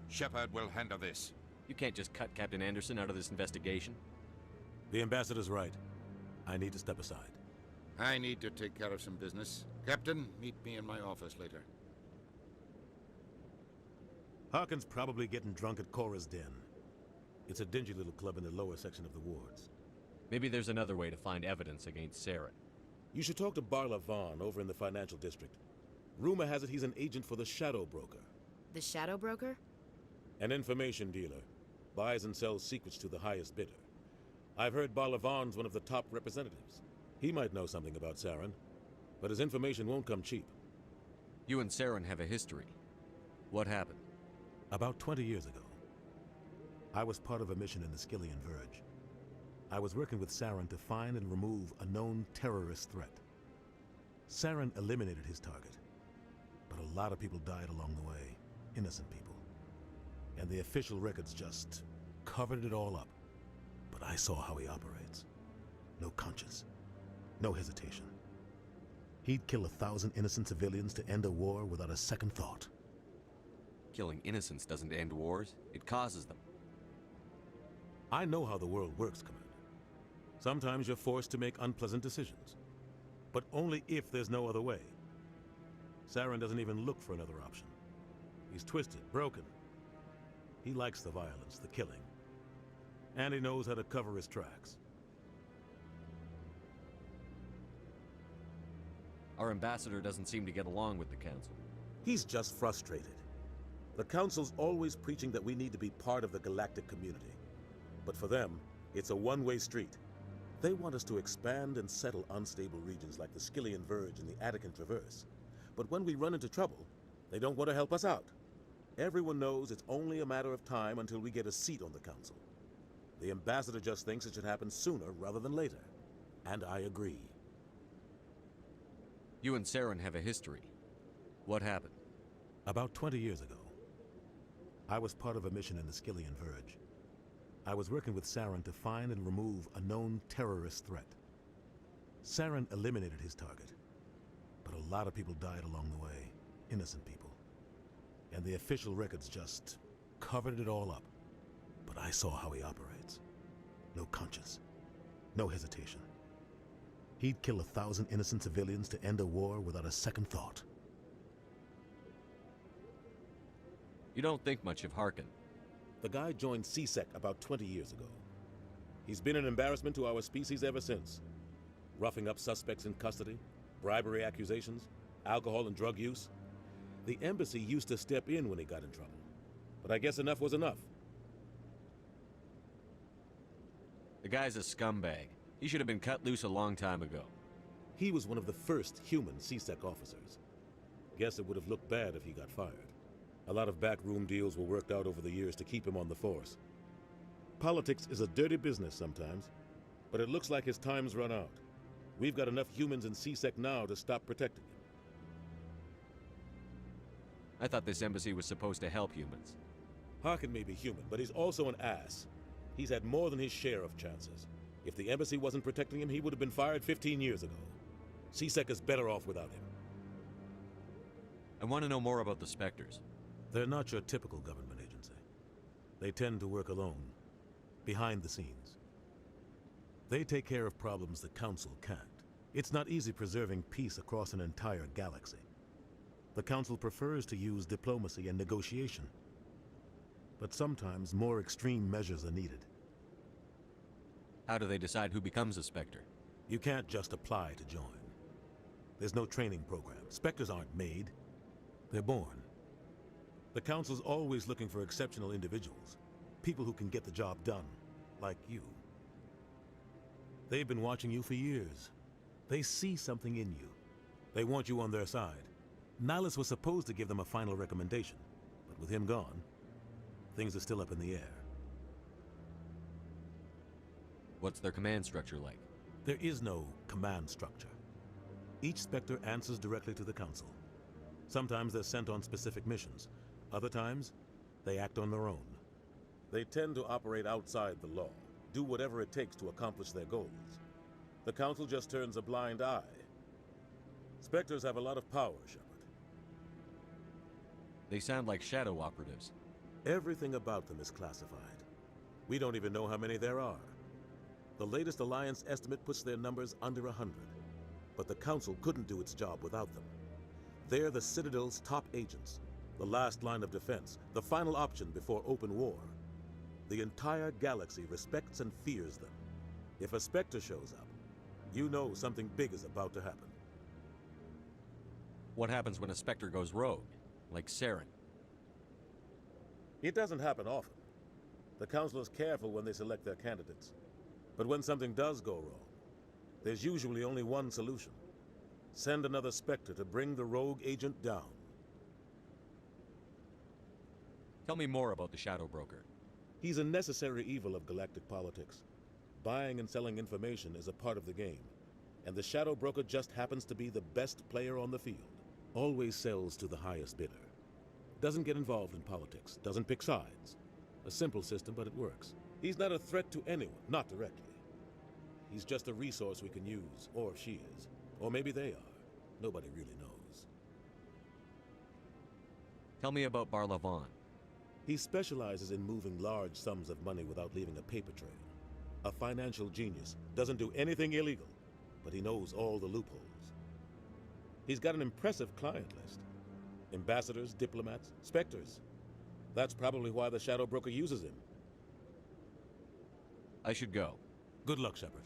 Shepard will handle this. You can't just cut Captain Anderson out of this investigation. The Ambassador's right. I need to step aside. I need to take care of some business. Captain, meet me in my office later. Harkin's probably getting drunk at Cora's Den. It's a dingy little club in the lower section of the wards. Maybe there's another way to find evidence against Saren. You should talk to Barla Vaughn over in the financial district. Rumor has it he's an agent for the Shadow Broker. The Shadow Broker? An information dealer. Buys and sells secrets to the highest bidder. I've heard Barla Vaughn's one of the top representatives. He might know something about Saren, but his information won't come cheap. You and Saren have a history. What happened? About 20 years ago, I was part of a mission in the Skillian Verge. I was working with Saren to find and remove a known terrorist threat. Saren eliminated his target, but a lot of people died along the way, innocent people. And the official records just covered it all up. But I saw how he operates. No conscience, no hesitation. He'd kill 1,000 innocent civilians to end a war without a second thought. Killing innocents doesn't end wars, it causes them. I know how the world works, Commander. Sometimes you're forced to make unpleasant decisions. But only if there's no other way. Saren doesn't even look for another option. He's twisted, broken. He likes the violence, the killing. And he knows how to cover his tracks. Our ambassador doesn't seem to get along with the Council. He's just frustrated. The Council's always preaching that we need to be part of the galactic community. But for them, it's a one-way street. They want us to expand and settle unstable regions like the Skillian Verge and the Attican Traverse. But when we run into trouble, they don't want to help us out. Everyone knows it's only a matter of time until we get a seat on the Council. The Ambassador just thinks it should happen sooner rather than later. And I agree. You and Saren have a history. What happened? About 20 years ago, I was part of a mission in the Skillian Verge. I was working with Saren to find and remove a known terrorist threat. Saren eliminated his target, But a lot of people died along the way. Innocent people. And the official records just covered it all up. But I saw how he operates. No conscience. No hesitation. He'd kill 1,000 innocent civilians to end a war without a second thought. You don't think much of Harkin. The guy joined CSEC about 20 years ago. He's been an embarrassment to our species ever since. Roughing up suspects in custody, bribery accusations, alcohol and drug use. The embassy used to step in when he got in trouble. But I guess enough was enough. The guy's a scumbag. He should have been cut loose a long time ago. He was one of the first human CSEC officers. Guess it would have looked bad if he got fired. A lot of backroom deals were worked out over the years to keep him on the force. Politics is a dirty business sometimes, but it looks like his time's run out. We've got enough humans in CSEC now to stop protecting him. I thought this embassy was supposed to help humans. Harkin may be human, but he's also an ass. He's had more than his share of chances. If the embassy wasn't protecting him, he would have been fired 15 years ago. CSEC is better off without him. I want to know more about the Spectres. They're not your typical government agency. They tend to work alone, behind the scenes. They take care of problems the Council can't. It's not easy preserving peace across an entire galaxy. The Council prefers to use diplomacy and negotiation. But sometimes more extreme measures are needed. How do they decide who becomes a Spectre? You can't just apply to join. There's no training program. Spectres aren't made. They're born. The Council's always looking for exceptional individuals. People who can get the job done, like you. They've been watching you for years. They see something in you. They want you on their side. Nihilus was supposed to give them a final recommendation, but with him gone, things are still up in the air. What's their command structure like? There is no command structure. Each Spectre answers directly to the Council. Sometimes they're sent on specific missions. Other times, they act on their own. They tend to operate outside the law, do whatever it takes to accomplish their goals. The Council just turns a blind eye. Spectres have a lot of power, Shepard. They sound like shadow operatives. Everything about them is classified. We don't even know how many there are. The latest Alliance estimate puts their numbers under 100. But the Council couldn't do its job without them. They're the Citadel's top agents, the last line of defense, the final option before open war. The entire galaxy respects and fears them. If a Spectre shows up, you know something big is about to happen. What happens when a Spectre goes rogue, like Saren? It doesn't happen often. The Council is careful when they select their candidates. But when something does go wrong, there's usually only one solution. Send another Spectre to bring the rogue agent down. Tell me more about the Shadow Broker. He's a necessary evil of galactic politics. Buying and selling information is a part of the game. And the Shadow Broker just happens to be the best player on the field. Always sells to the highest bidder. Doesn't get involved in politics, doesn't pick sides. A simple system, but it works. He's not a threat to anyone, not directly. He's just a resource we can use, or she is. Or maybe they are. Nobody really knows. Tell me about Barla-Vaughn. He specializes in moving large sums of money without leaving a paper trail. A financial genius, doesn't do anything illegal, but he knows all the loopholes. He's got an impressive client list. Ambassadors, diplomats, Spectres. That's probably why the Shadow Broker uses him. I should go. Good luck, Shepard.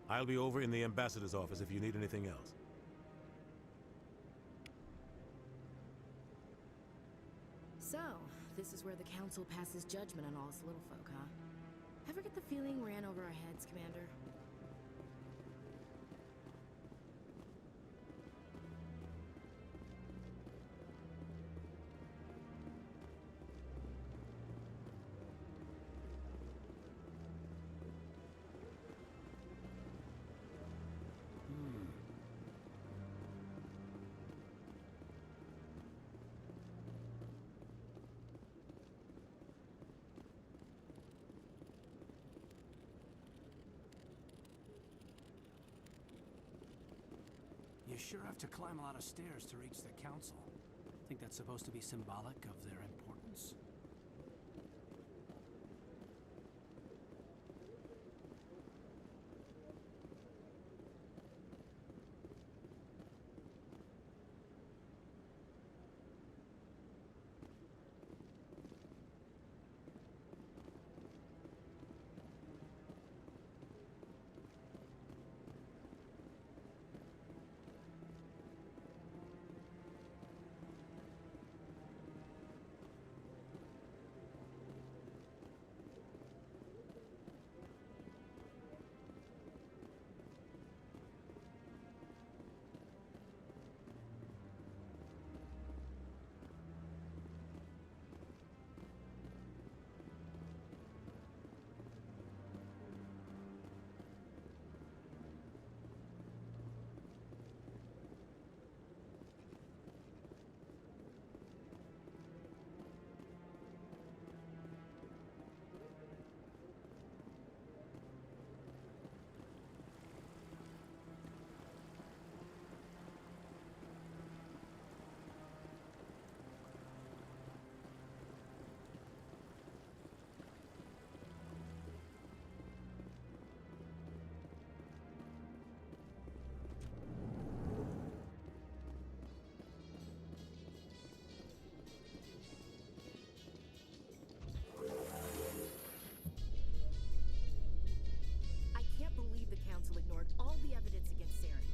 I'll be over in the ambassador's office if you need anything else. So, this is where the Council passes judgment on all us little folk, huh? Ever get the feeling we're in over our heads, Commander? You sure have to climb a lot of stairs to reach the council. Think that's supposed to be symbolic of their importance? Council ignored all the evidence against Saren.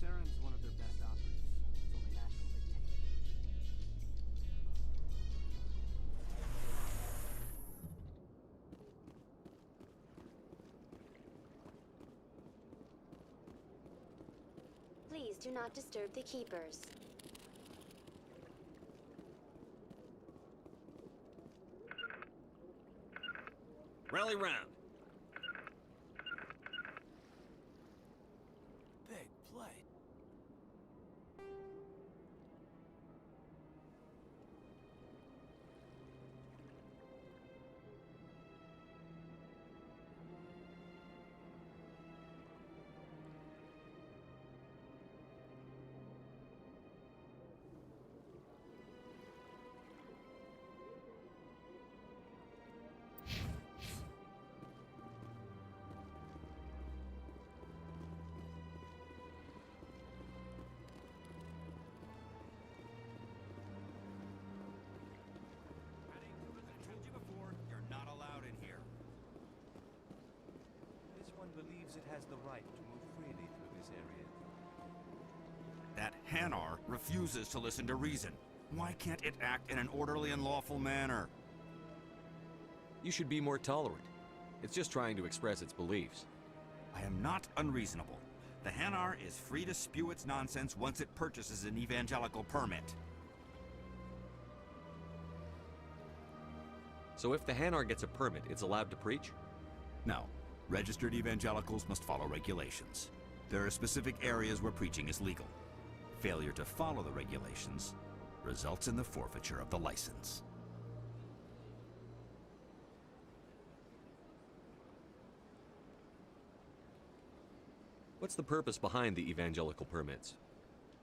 Saren's one of their best operatives. It's only natural they take it. Please do not disturb the keepers. Rally round. Big play. Believes it has the right to move freely through this area. That Hanar refuses to listen to reason. Why can't it act in an orderly and lawful manner? You should be more tolerant. It's just trying to express its beliefs. I am not unreasonable. The Hanar is free to spew its nonsense once it purchases an evangelical permit. So if the Hanar gets a permit, it's allowed to preach? No. Registered evangelicals must follow regulations. There are specific areas where preaching is legal. Failure to follow the regulations results in the forfeiture of the license. What's the purpose behind the evangelical permits?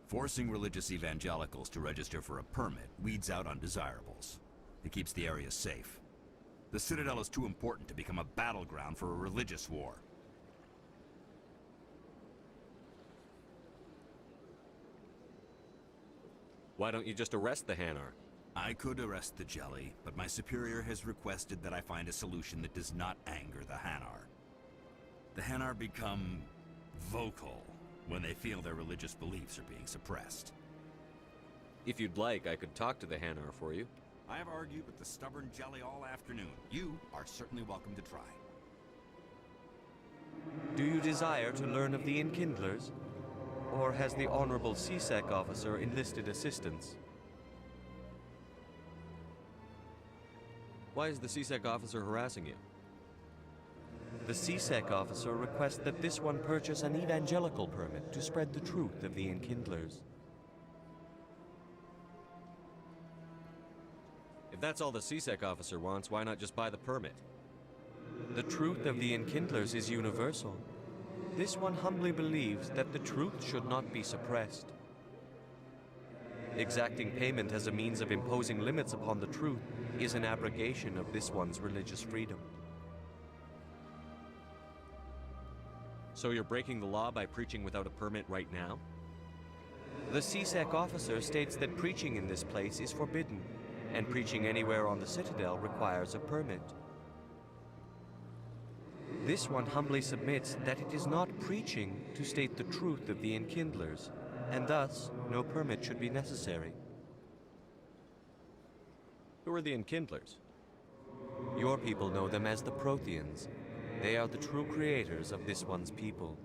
Forcing religious evangelicals to register for a permit weeds out undesirables. It keeps the area safe. The Citadel is too important to become a battleground for a religious war. Why don't you just arrest the Hanar? I could arrest the Jelly, but my superior has requested that I find a solution that does not anger the Hanar. The Hanar become vocal when they feel their religious beliefs are being suppressed. If you'd like, I could talk to the Hanar for you. I have argued with the stubborn Jelly all afternoon. You are certainly welcome to try. Do you desire to learn of the Enkindlers? Or has the Honorable CSEC officer enlisted assistance? Why is the CSEC officer harassing you? The CSEC officer requests that this one purchase an evangelical permit to spread the truth of the Enkindlers. If that's all the CSEC officer wants, why not just buy the permit? The truth of the Enkindlers is universal. This one humbly believes that the truth should not be suppressed. Exacting payment as a means of imposing limits upon the truth is an abrogation of this one's religious freedom. So you're breaking the law by preaching without a permit right now? The CSEC officer states that preaching in this place is forbidden, and preaching anywhere on the Citadel requires a permit. This one humbly submits that it is not preaching to state the truth of the Enkindlers, and thus no permit should be necessary. Who are the Enkindlers? Your people know them as the Protheans. They are the true creators of this one's people.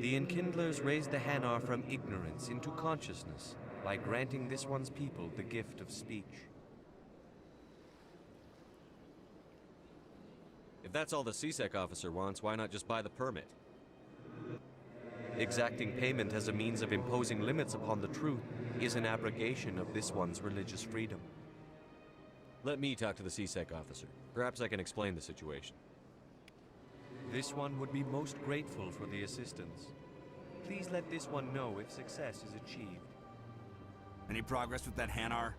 The Enkindlers raised the Hanar from ignorance into consciousness by granting this one's people the gift of speech. If that's all the CSEC officer wants, why not just buy the permit? Exacting payment as a means of imposing limits upon the truth is an abrogation of this one's religious freedom. Let me talk to the CSEC officer. Perhaps I can explain the situation. This one would be most grateful for the assistance. Please let this one know if success is achieved. Any progress with that Hanar?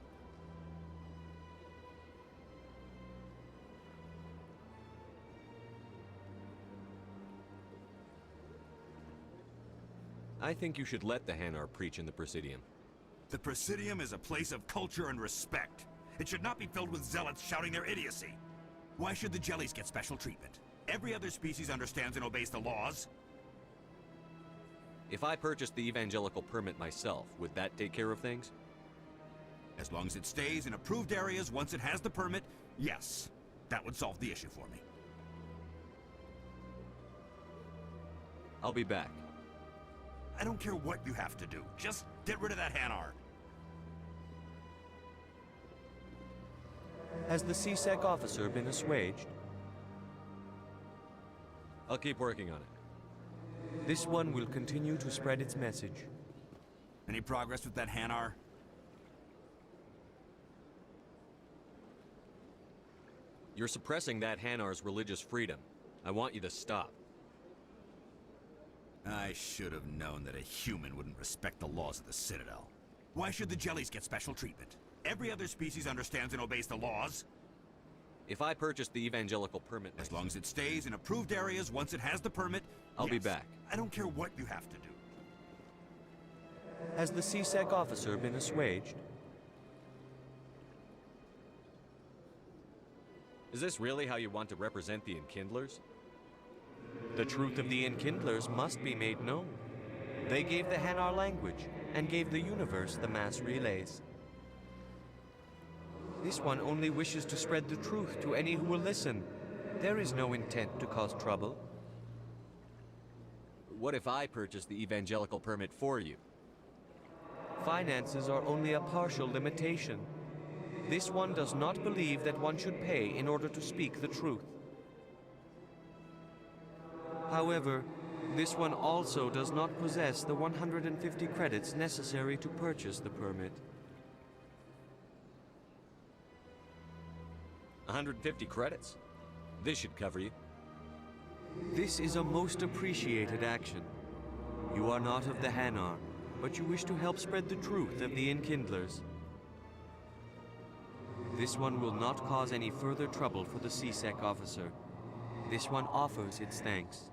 I think you should let the Hanar preach in the Presidium. The Presidium is a place of culture and respect. It should not be filled with zealots shouting their idiocy. Why should the jellies get special treatment? Every other species understands and obeys the laws. If I purchased the evangelical permit myself, would that take care of things? As long as it stays in approved areas once it has the permit, yes. That would solve the issue for me. I'll be back. I don't care what you have to do. Just get rid of that Hanar. Has the CSEC officer been assuaged? I'll keep working on it. This one will continue to spread its message. Any progress with that Hanar? You're suppressing that Hanar's religious freedom. I want you to stop. I should have known that a human wouldn't respect the laws of the Citadel. Why should the jellies get special treatment? Every other species understands and obeys the laws. If I purchased the evangelical permit as long as it stays in approved areas once it has the permit, I'll be back. I don't care what you have to do. Has the CSEC officer been assuaged? Is this really how you want to represent the Enkindlers? The truth of the Enkindlers must be made known. They gave the Hanar language and gave the universe the mass relays. This one only wishes to spread the truth to any who will listen. There is no intent to cause trouble. What if I purchase the evangelical permit for you? Finances are only a partial limitation. This one does not believe that one should pay in order to speak the truth. However, this one also does not possess the 150 credits necessary to purchase the permit. 150 credits? This should cover you. This is a most appreciated action. You are not of the Hanar, but you wish to help spread the truth of the Enkindlers. This one will not cause any further trouble for the CSEC officer. This one offers its thanks.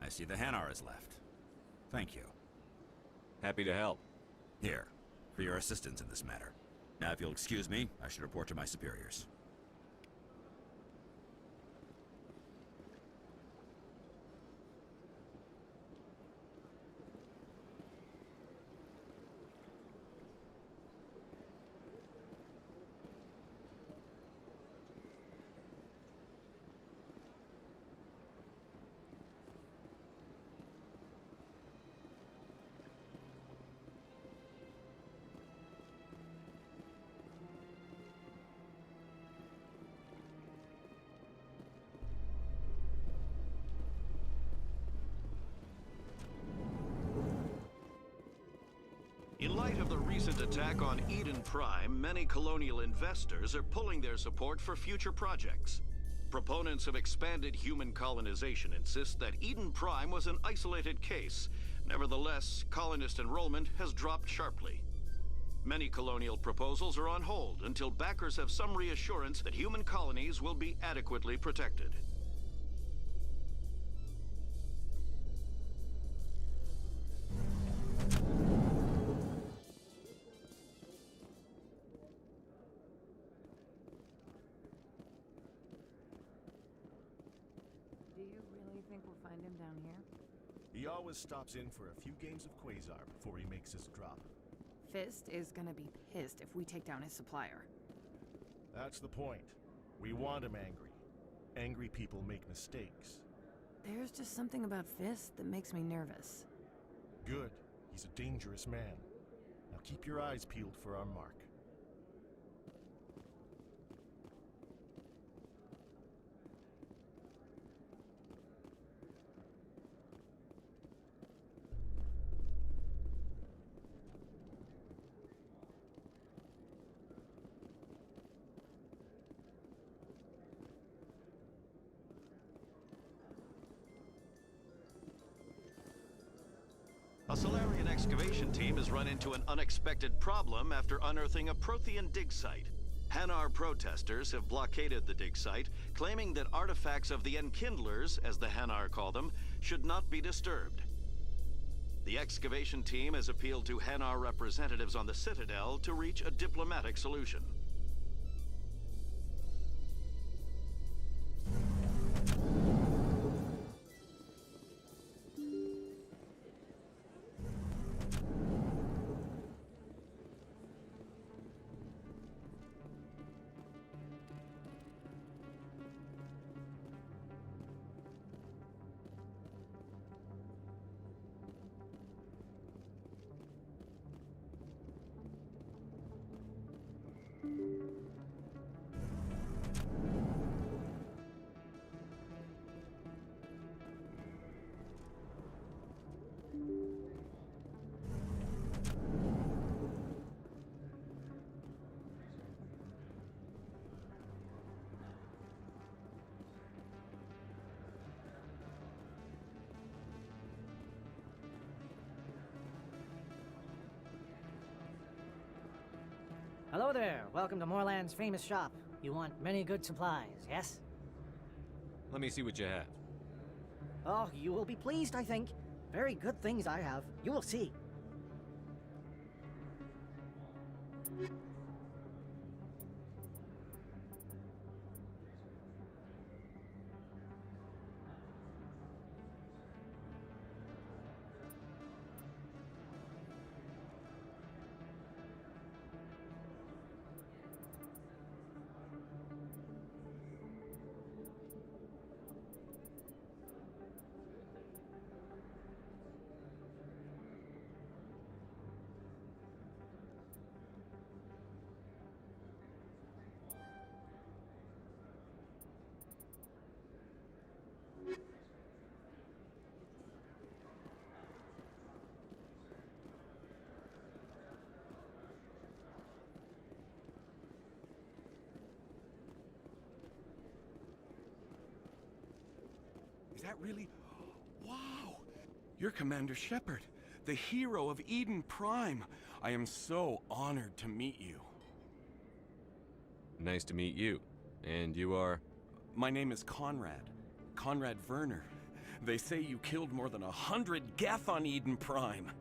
I see the Hanar is left. Thank you. Happy to help. Here, for your assistance in this matter. Now, if you'll excuse me, I should report to my superiors. In light of the recent attack on Eden Prime, many colonial investors are pulling their support for future projects. Proponents of expanded human colonization insist that Eden Prime was an isolated case. Nevertheless, colonist enrollment has dropped sharply. Many colonial proposals are on hold until backers have some reassurance that human colonies will be adequately protected. Do you really think we'll find him down here? He always stops in for a few games of Quasar before he makes his drop. Fist is gonna be pissed if we take down his supplier. That's the point. We want him angry. Angry people make mistakes. There's just something about Fist that makes me nervous. Good. He's a dangerous man. Now keep your eyes peeled for our mark. A Solarian excavation team has run into an unexpected problem after unearthing a Prothean dig site. Hanar protesters have blockaded the dig site, claiming that artifacts of the Enkindlers, as the Hanar call them, should not be disturbed. The excavation team has appealed to Hanar representatives on the Citadel to reach a diplomatic solution. Hello there. Welcome to Moorland's famous shop. You want many good supplies, yes? Let me see what you have. Oh, you will be pleased, I think. Very good things I have. You will see. Is that really... Wow! You're Commander Shepard, the hero of Eden Prime. I am so honored to meet you. Nice to meet you. And you are? My name is Conrad. Conrad Werner. They say you killed more than 100 Geth on Eden Prime.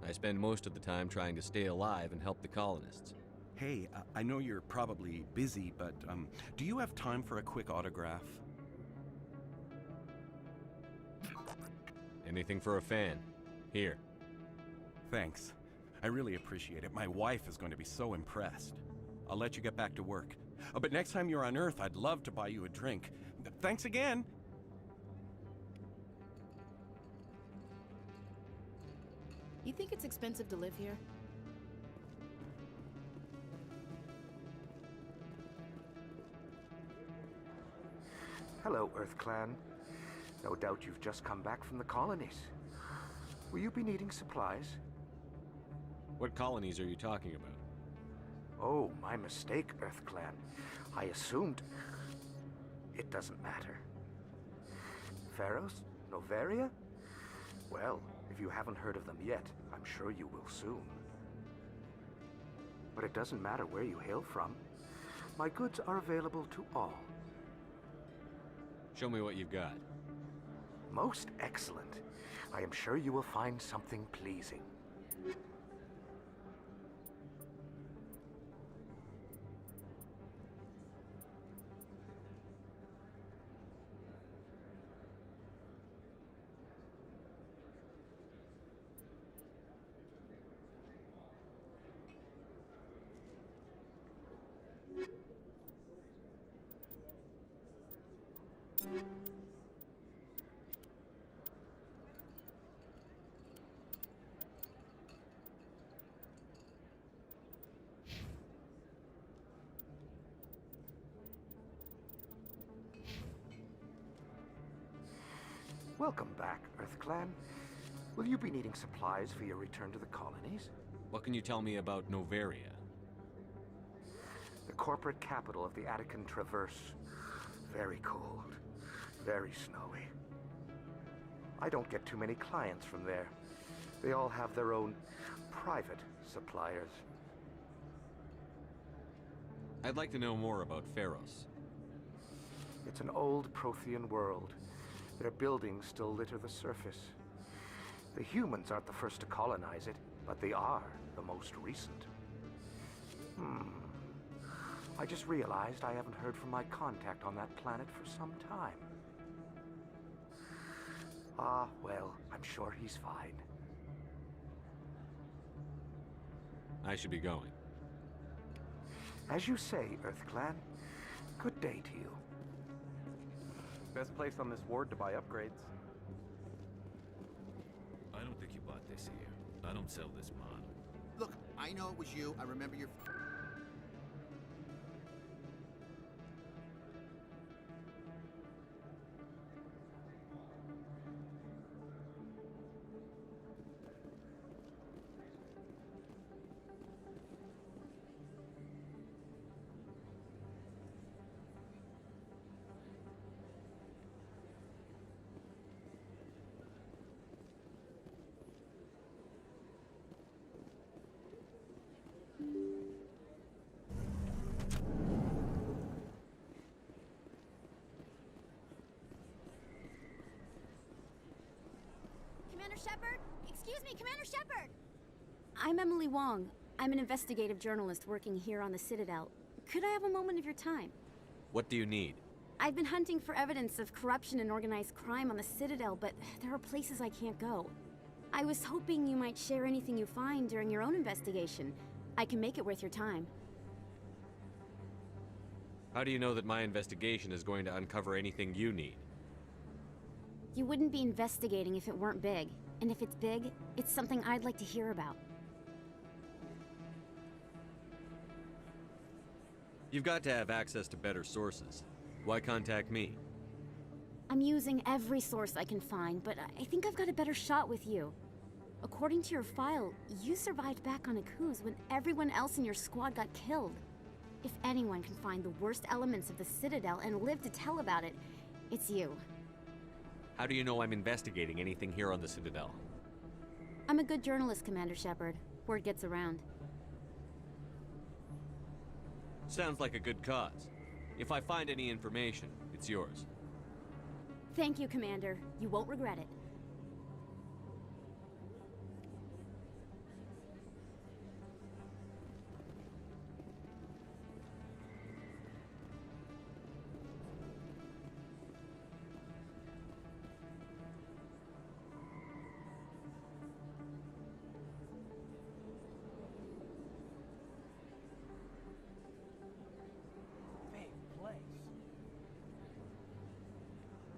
I spend most of the time trying to stay alive and help the colonists. Hey, I know you're probably busy, but do you have time for a quick autograph? Anything for a fan. Here. Thanks. I really appreciate it. My wife is going to be so impressed. I'll let you get back to work. But next time you're on Earth, I'd love to buy you a drink. Thanks again! You think it's expensive to live here? Hello, Earth Clan. No doubt you've just come back from the colonies. Will you be needing supplies? What colonies are you talking about? Oh, my mistake, Earth Clan. I assumed... It doesn't matter. Pharos? Noveria? Well, if you haven't heard of them yet, I'm sure you will soon. But it doesn't matter where you hail from. My goods are available to all. Show me what you've got. Most excellent. I am sure you will find something pleasing. Welcome back, EarthClan. Will you be needing supplies for your return to the colonies? What can you tell me about Noveria? The corporate capital of the Attican Traverse. Very cold. Very snowy. I don't get too many clients from there. They all have their own private suppliers. I'd like to know more about Pharos. It's an old Prothean world. Their buildings still litter the surface. The humans aren't the first to colonize it, but they are the most recent. I just realized I haven't heard from my contact on that planet for some time. Ah, well, I'm sure he's fine. I should be going. As you say, EarthClan. Good day to you. Best place on this ward to buy upgrades. I don't think you bought this here. I don't sell this model. Look, I know it was you. I remember your... Commander Shepard? Excuse me, Commander Shepard! I'm Emily Wong. I'm an investigative journalist working here on the Citadel. Could I have a moment of your time? What do you need? I've been hunting for evidence of corruption and organized crime on the Citadel, but there are places I can't go. I was hoping you might share anything you find during your own investigation. I can make it worth your time. How do you know that my investigation is going to uncover anything you need? You wouldn't be investigating if it weren't big. And if it's big, it's something I'd like to hear about. You've got to have access to better sources. Why contact me? I'm using every source I can find, but I think I've got a better shot with you. According to your file, you survived back on Akuz when everyone else in your squad got killed. If anyone can find the worst elements of the Citadel and live to tell about it, it's you. How do you know I'm investigating anything here on the Citadel? I'm a good journalist, Commander Shepard. Word gets around. Sounds like a good cause. If I find any information, it's yours. Thank you, Commander. You won't regret it.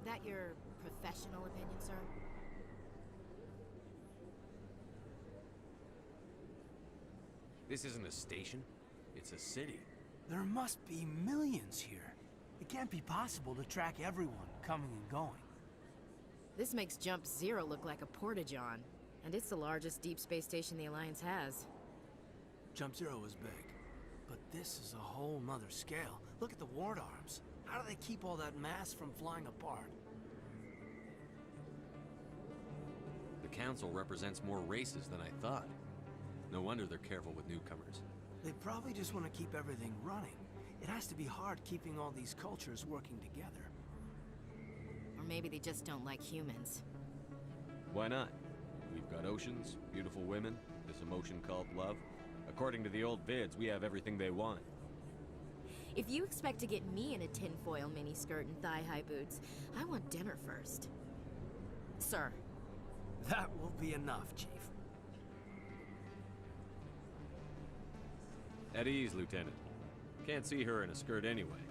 That your professional opinion, sir? This isn't a station. It's a city. There must be millions here. It can't be possible to track everyone coming and going. This makes Jump Zero look like a porta-john. And it's the largest deep space station the Alliance has. Jump Zero was big, but this is a whole nother scale. Look at the ward arms. How do they keep all that mass from flying apart? The Council represents more races than I thought. No wonder they're careful with newcomers. They probably just want to keep everything running. It has to be hard keeping all these cultures working together. Or maybe they just don't like humans. Why not? We've got oceans, beautiful women, this emotion called love. According to the old vids, we have everything they want. If you expect to get me in a tinfoil miniskirt and thigh-high boots, I want dinner first. Sir. That will be enough, Chief. At ease, Lieutenant. Can't see her in a skirt anyway.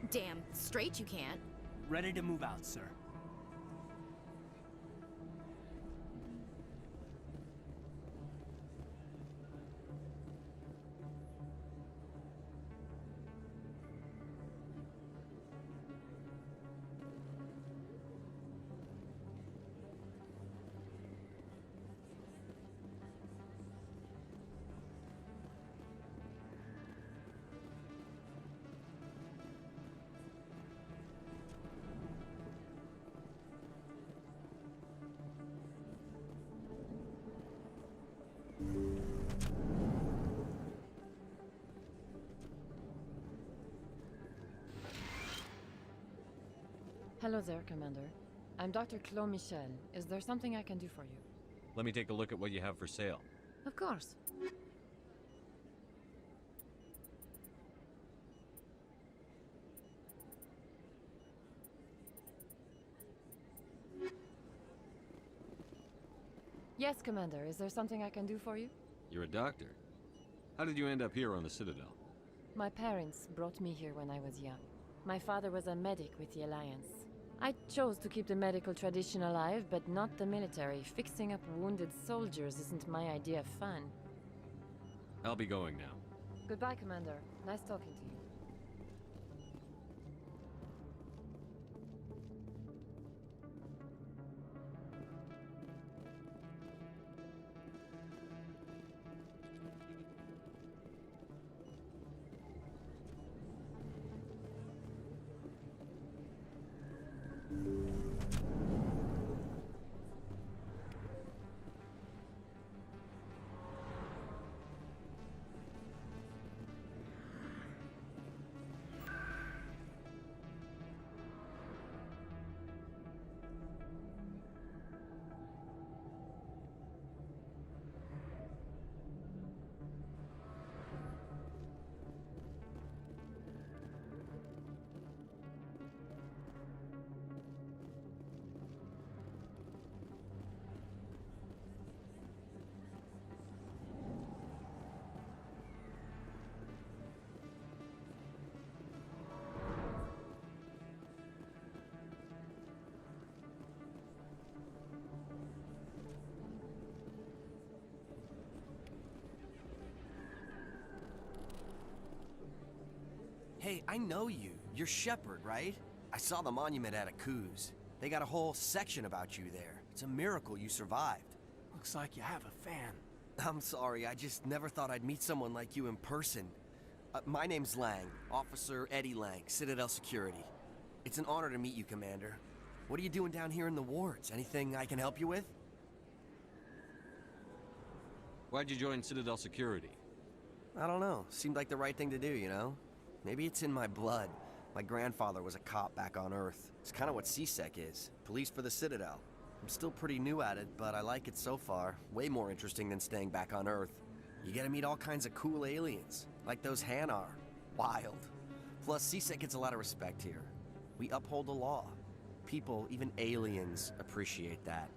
Damn straight you can't. Ready to move out, sir. Hello there, Commander. I'm Dr. Claude Michel. Is there something I can do for you? Let me take a look at what you have for sale. Of course. Yes, Commander. Is there something I can do for you? You're a doctor. How did you end up here on the Citadel? My parents brought me here when I was young. My father was a medic with the Alliance. I chose to keep the medical tradition alive, but not the military. Fixing up wounded soldiers isn't my idea of fun. I'll be going now. Goodbye, Commander. Nice talking to you. Hey, I know you. You're Shepard, right? I saw the monument at Akuz. They got a whole section about you there. It's a miracle you survived. Looks like you have a fan. I'm sorry, I just never thought I'd meet someone like you in person. My name's Lang, Officer Eddie Lang, Citadel Security. It's an honor to meet you, Commander. What are you doing down here in the wards? Anything I can help you with? Why'd you join Citadel Security? I don't know. Seemed like the right thing to do, you know? Maybe it's in my blood. My grandfather was a cop back on Earth. It's kind of what CSEC is. Police for the Citadel. I'm still pretty new at it, but I like it so far. Way more interesting than staying back on Earth. You get to meet all kinds of cool aliens, like those Hanar. Wild. Plus, CSEC gets a lot of respect here. We uphold the law. People, even aliens, appreciate that.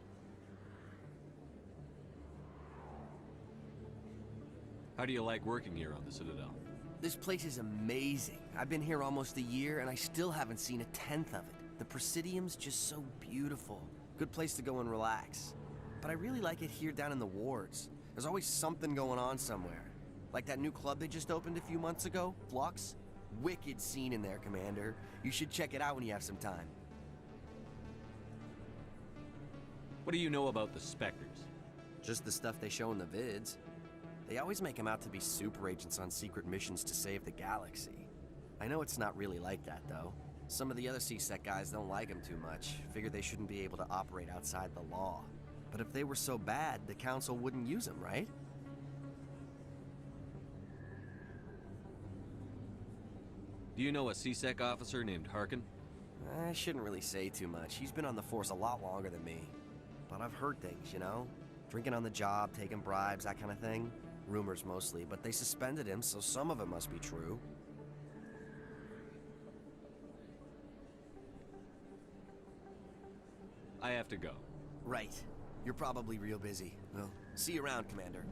How do you like working here on the Citadel? This place is amazing. I've been here almost a year, and I still haven't seen a tenth of it. The Presidium's just so beautiful. Good place to go and relax. But I really like it here down in the wards. There's always something going on somewhere. Like that new club they just opened a few months ago, Flux. Wicked scene in there, Commander. You should check it out when you have some time. What do you know about the Spectres? Just the stuff they show in the vids. They always make them out to be super agents on secret missions to save the galaxy. I know it's not really like that, though. Some of the other CSEC guys don't like him too much, figure they shouldn't be able to operate outside the law. But if they were so bad, the council wouldn't use them, right? Do you know a CSEC officer named Harkin? I shouldn't really say too much. He's been on the force a lot longer than me. But I've heard things, you know? Drinking on the job, taking bribes, that kind of thing. Rumors mostly, but they suspended him, so some of it must be true. I have to go. Right. You're probably real busy. Well, see you around, Commander.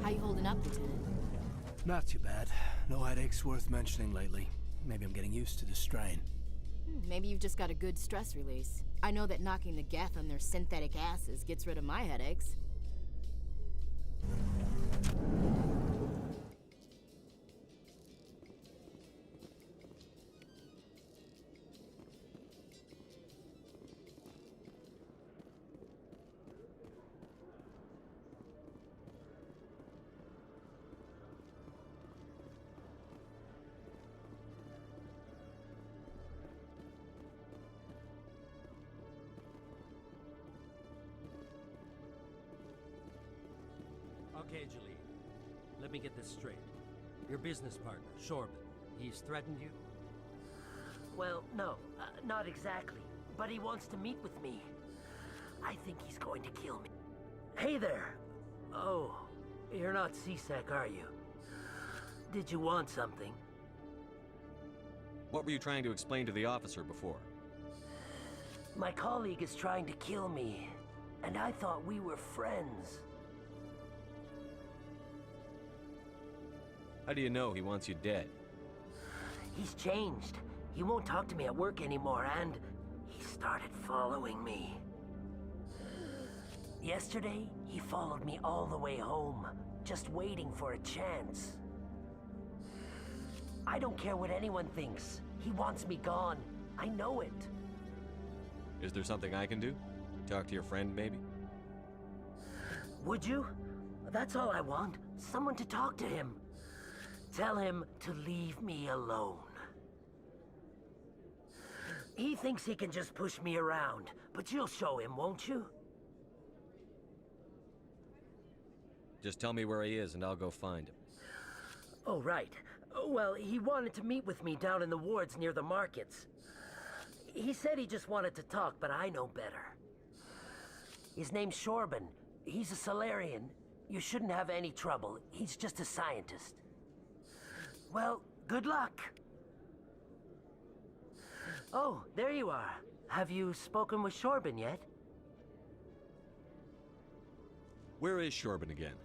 How you holding up, Lieutenant? Not too bad. No headaches worth mentioning lately. Maybe I'm getting used to the strain. Maybe you've just got a good stress release. I know that knocking the geth on their synthetic asses gets rid of my headaches. Okay, Jalil. Let me get this straight. Your business partner, Shorban, he's threatened you? Well, no, not exactly. But he wants to meet with me. I think he's going to kill me. Hey there! Oh, you're not CSEC, are you? Did you want something? What were you trying to explain to the officer before? My colleague is trying to kill me, and I thought we were friends. How do you know he wants you dead? He's changed. He won't talk to me at work anymore, and he started following me. Yesterday, he followed me all the way home, just waiting for a chance. I don't care what anyone thinks. He wants me gone. I know it. Is there something I can do? Talk to your friend, maybe? Would you? That's all I want. Someone to talk to him. Tell him to leave me alone. He thinks he can just push me around, but you'll show him, won't you? Just tell me where he is and I'll go find him. Oh, right. Well, he wanted to meet with me down in the wards near the markets. He said he just wanted to talk, but I know better. His name's Shorban. He's a Salarian. You shouldn't have any trouble. He's just a scientist. Well, good luck. Oh, there you are. Have you spoken with Shorban yet? Where is Shorban again?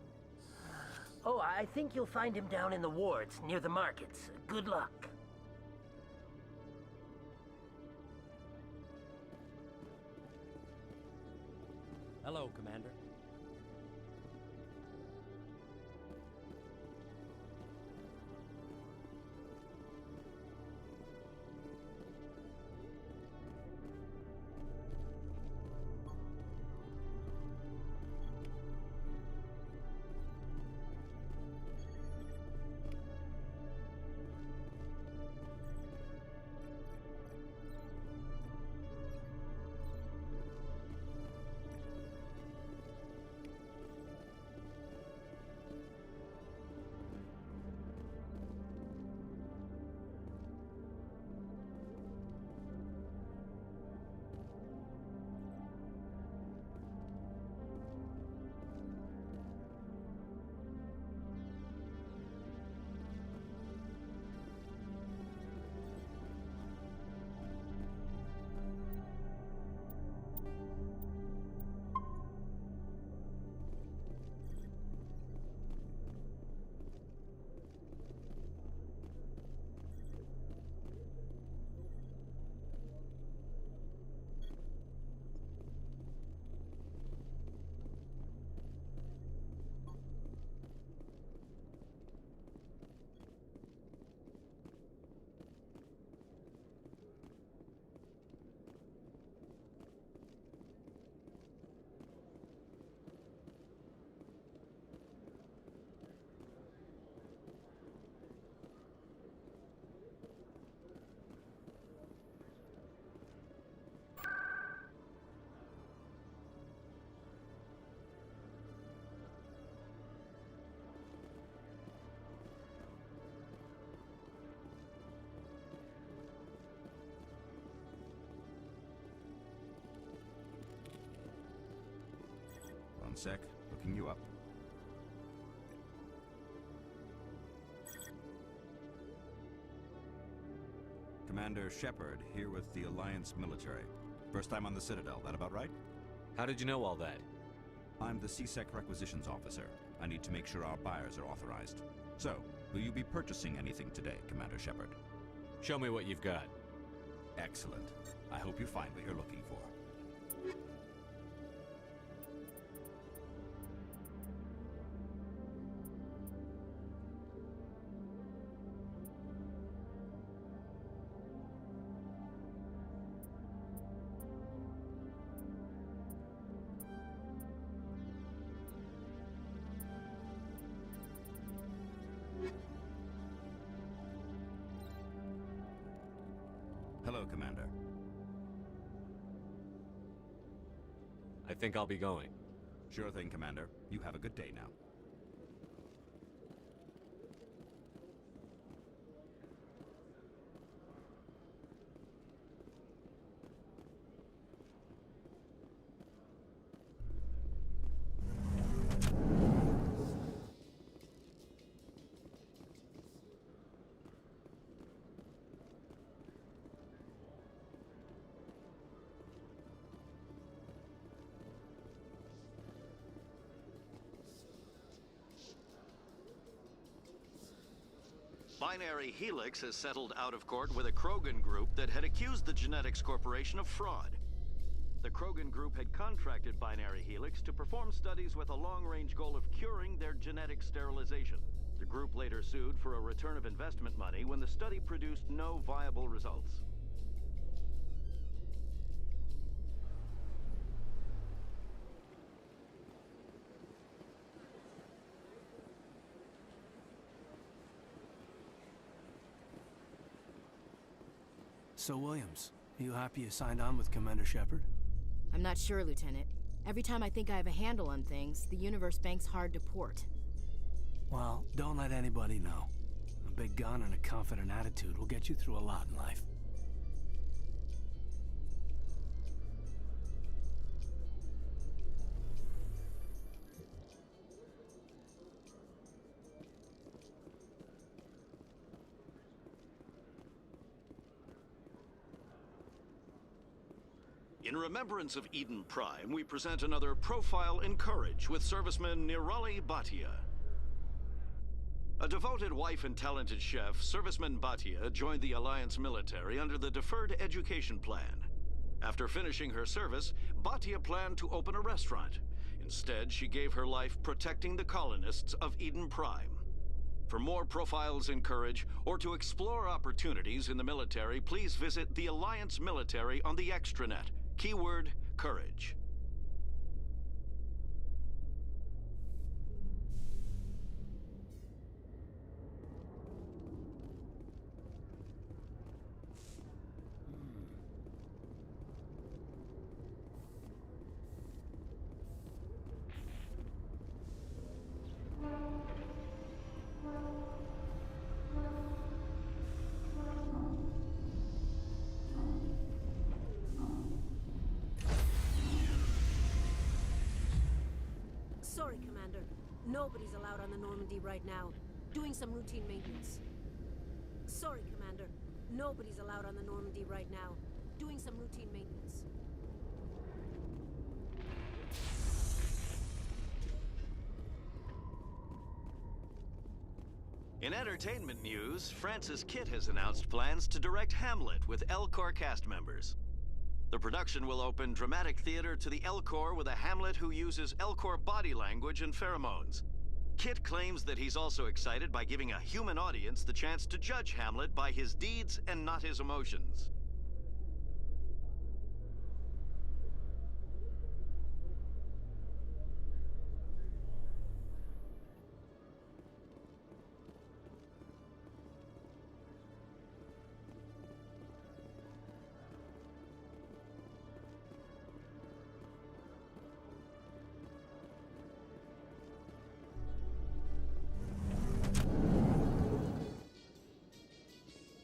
Oh, I think you'll find him down in the wards near the markets. Good luck. Hello, Commander. One sec. Looking you up. Commander Shepard, here with the Alliance military. First time on the Citadel, that about right? How did you know all that? I'm the CSEC requisitions officer. I need to make sure our buyers are authorized. So, will you be purchasing anything today, Commander Shepard? Show me what you've got. Excellent. I hope you find what you're looking for. Hello, Commander. I think I'll be going. Sure thing, Commander. You have a good day now. Binary Helix has settled out of court with a Krogan group that had accused the Genetics Corporation of fraud. The Krogan group had contracted Binary Helix to perform studies with a long-range goal of curing their genetic sterilization. The group later sued for a return of investment money when the study produced no viable results. So, Williams, you happy you signed on with Commander Shepard? I'm not sure, Lieutenant. Every time I think I have a handle on things, the Universe Bank's hard to port. Well, don't let anybody know. A big gun and a confident attitude will get you through a lot in life. In remembrance of Eden Prime, we present another Profile in Courage with serviceman Nirali Bhatia. A devoted wife and talented chef, Serviceman Bhatia joined the Alliance military under the Deferred Education Plan. After finishing her service, Bhatia planned to open a restaurant. Instead, she gave her life protecting the colonists of Eden Prime. For more Profiles in Courage, or to explore opportunities in the military, please visit the Alliance military on the extranet. Keyword, courage. Sorry, Commander. Nobody's allowed on the Normandy right now. Doing some routine maintenance. Sorry, Commander. Nobody's allowed on the Normandy right now. Doing some routine maintenance. In entertainment news, Francis Kitt has announced plans to direct Hamlet with Elcor cast members. The production will open dramatic theater to the Elcor with a Hamlet who uses Elcor body language and pheromones. Kitt claims that he's also excited by giving a human audience the chance to judge Hamlet by his deeds and not his emotions.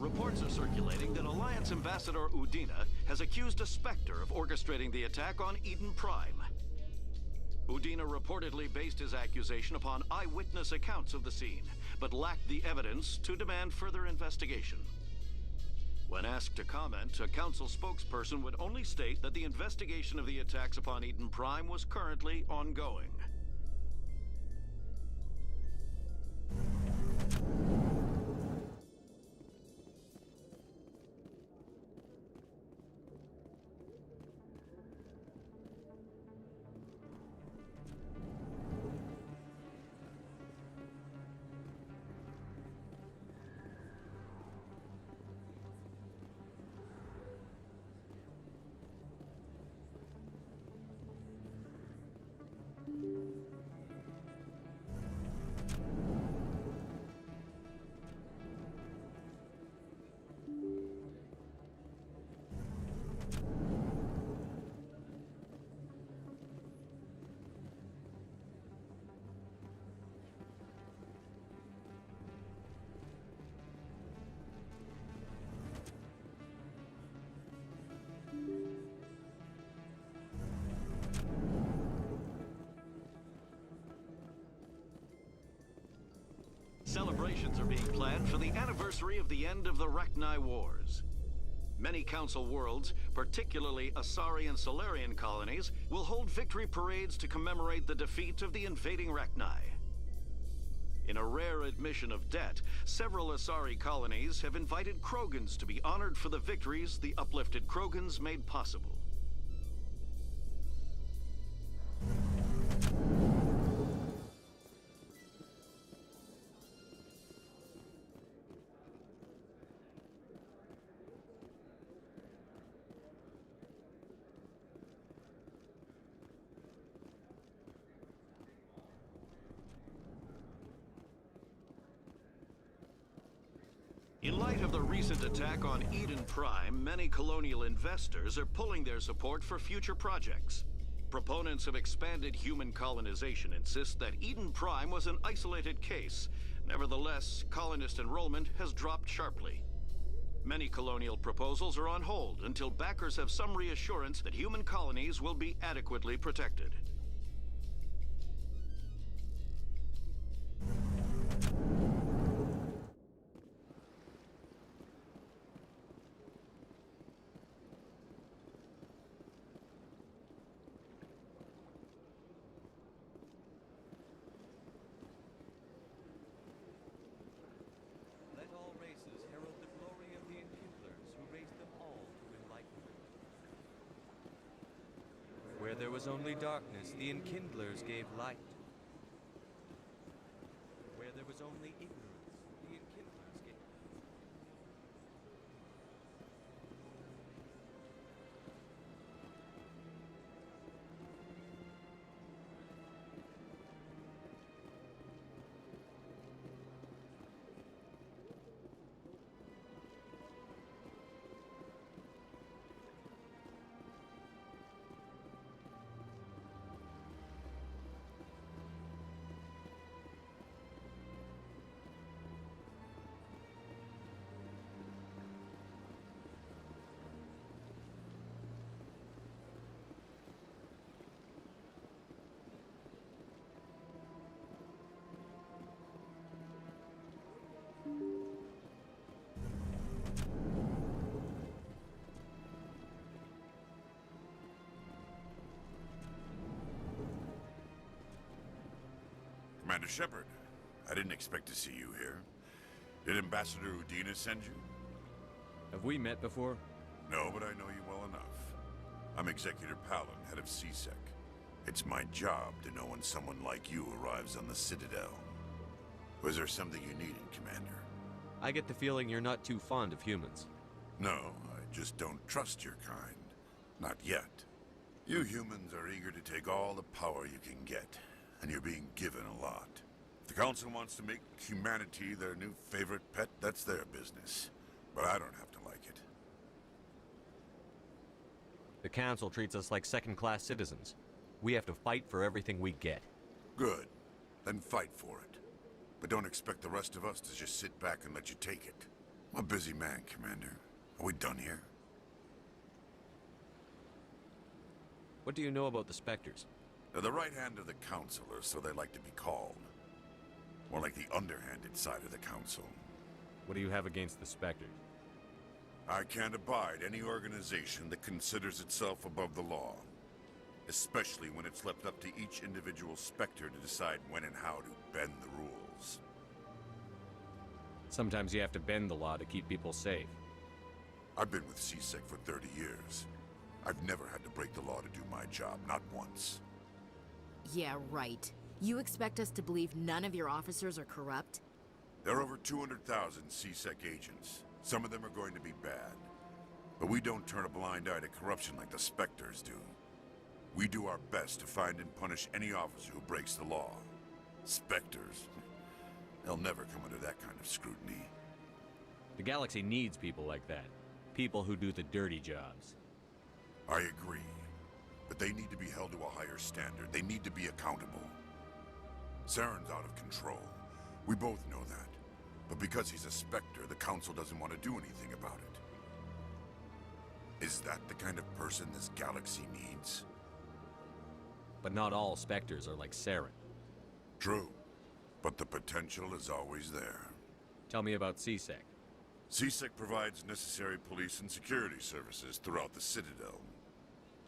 Reports are circulating that Alliance Ambassador Udina has accused a Spectre of orchestrating the attack on Eden Prime. Udina reportedly based his accusation upon eyewitness accounts of the scene, but lacked the evidence to demand further investigation. When asked to comment, a council spokesperson would only state that the investigation of the attacks upon Eden Prime was currently ongoing. Celebrations are being planned for the anniversary of the end of the Rachni Wars. Many Council worlds, particularly Asari and Solarian colonies, will hold victory parades to commemorate the defeat of the invading Rachni. In a rare admission of debt, several Asari colonies have invited Krogans to be honored for the victories the uplifted Krogans made possible. In light of the recent attack on Eden Prime, many colonial investors are pulling their support for future projects. Proponents of expanded human colonization insist that Eden Prime was an isolated case. Nevertheless, colonist enrollment has dropped sharply. Many colonial proposals are on hold until backers have some reassurance that human colonies will be adequately protected. Where there was only darkness, the Enkindlers gave light. Where there was only ignorance, the Enkindlers gave Commander Shepard, I didn't expect to see you here. Did Ambassador Udina send you? Have we met before? No, but I know you well enough. I'm Executor Palin, head of CSEC. It's my job to know when someone like you arrives on the Citadel. Was there something you needed, Commander? I get the feeling you're not too fond of humans. No, I just don't trust your kind. Not yet. You humans are eager to take all the power you can get, and you're being given a lot. If the Council wants to make humanity their new favorite pet, that's their business. But I don't have to like it. The Council treats us like second-class citizens. We have to fight for everything we get. Good. Then fight for it. But don't expect the rest of us to just sit back and let you take it. I'm a busy man, Commander. Are we done here? What do you know about the Spectres? They're the right hand of the Council, or so they like to be called. More like the underhanded side of the Council. What do you have against the Spectres? I can't abide any organization that considers itself above the law. Especially when it's left up to each individual Spectre to decide when and how to bend the rules. Sometimes you have to bend the law to keep people safe. I've been with CSEC for 30 years. I've never had to break the law to do my job, not once. Yeah, right. You expect us to believe none of your officers are corrupt? There are over 200,000 CSEC agents. Some of them are going to be bad. But we don't turn a blind eye to corruption like the Spectres do. We do our best to find and punish any officer who breaks the law. Spectres, they'll never come under that kind of scrutiny. The galaxy needs people like that. People who do the dirty jobs. I agree. But they need to be held to a higher standard. They need to be accountable. Saren's out of control. We both know that. But because he's a Spectre, the Council doesn't want to do anything about it. Is that the kind of person this galaxy needs? But not all Spectres are like Saren. True. But the potential is always there. Tell me about CSEC. CSEC provides necessary police and security services throughout the Citadel.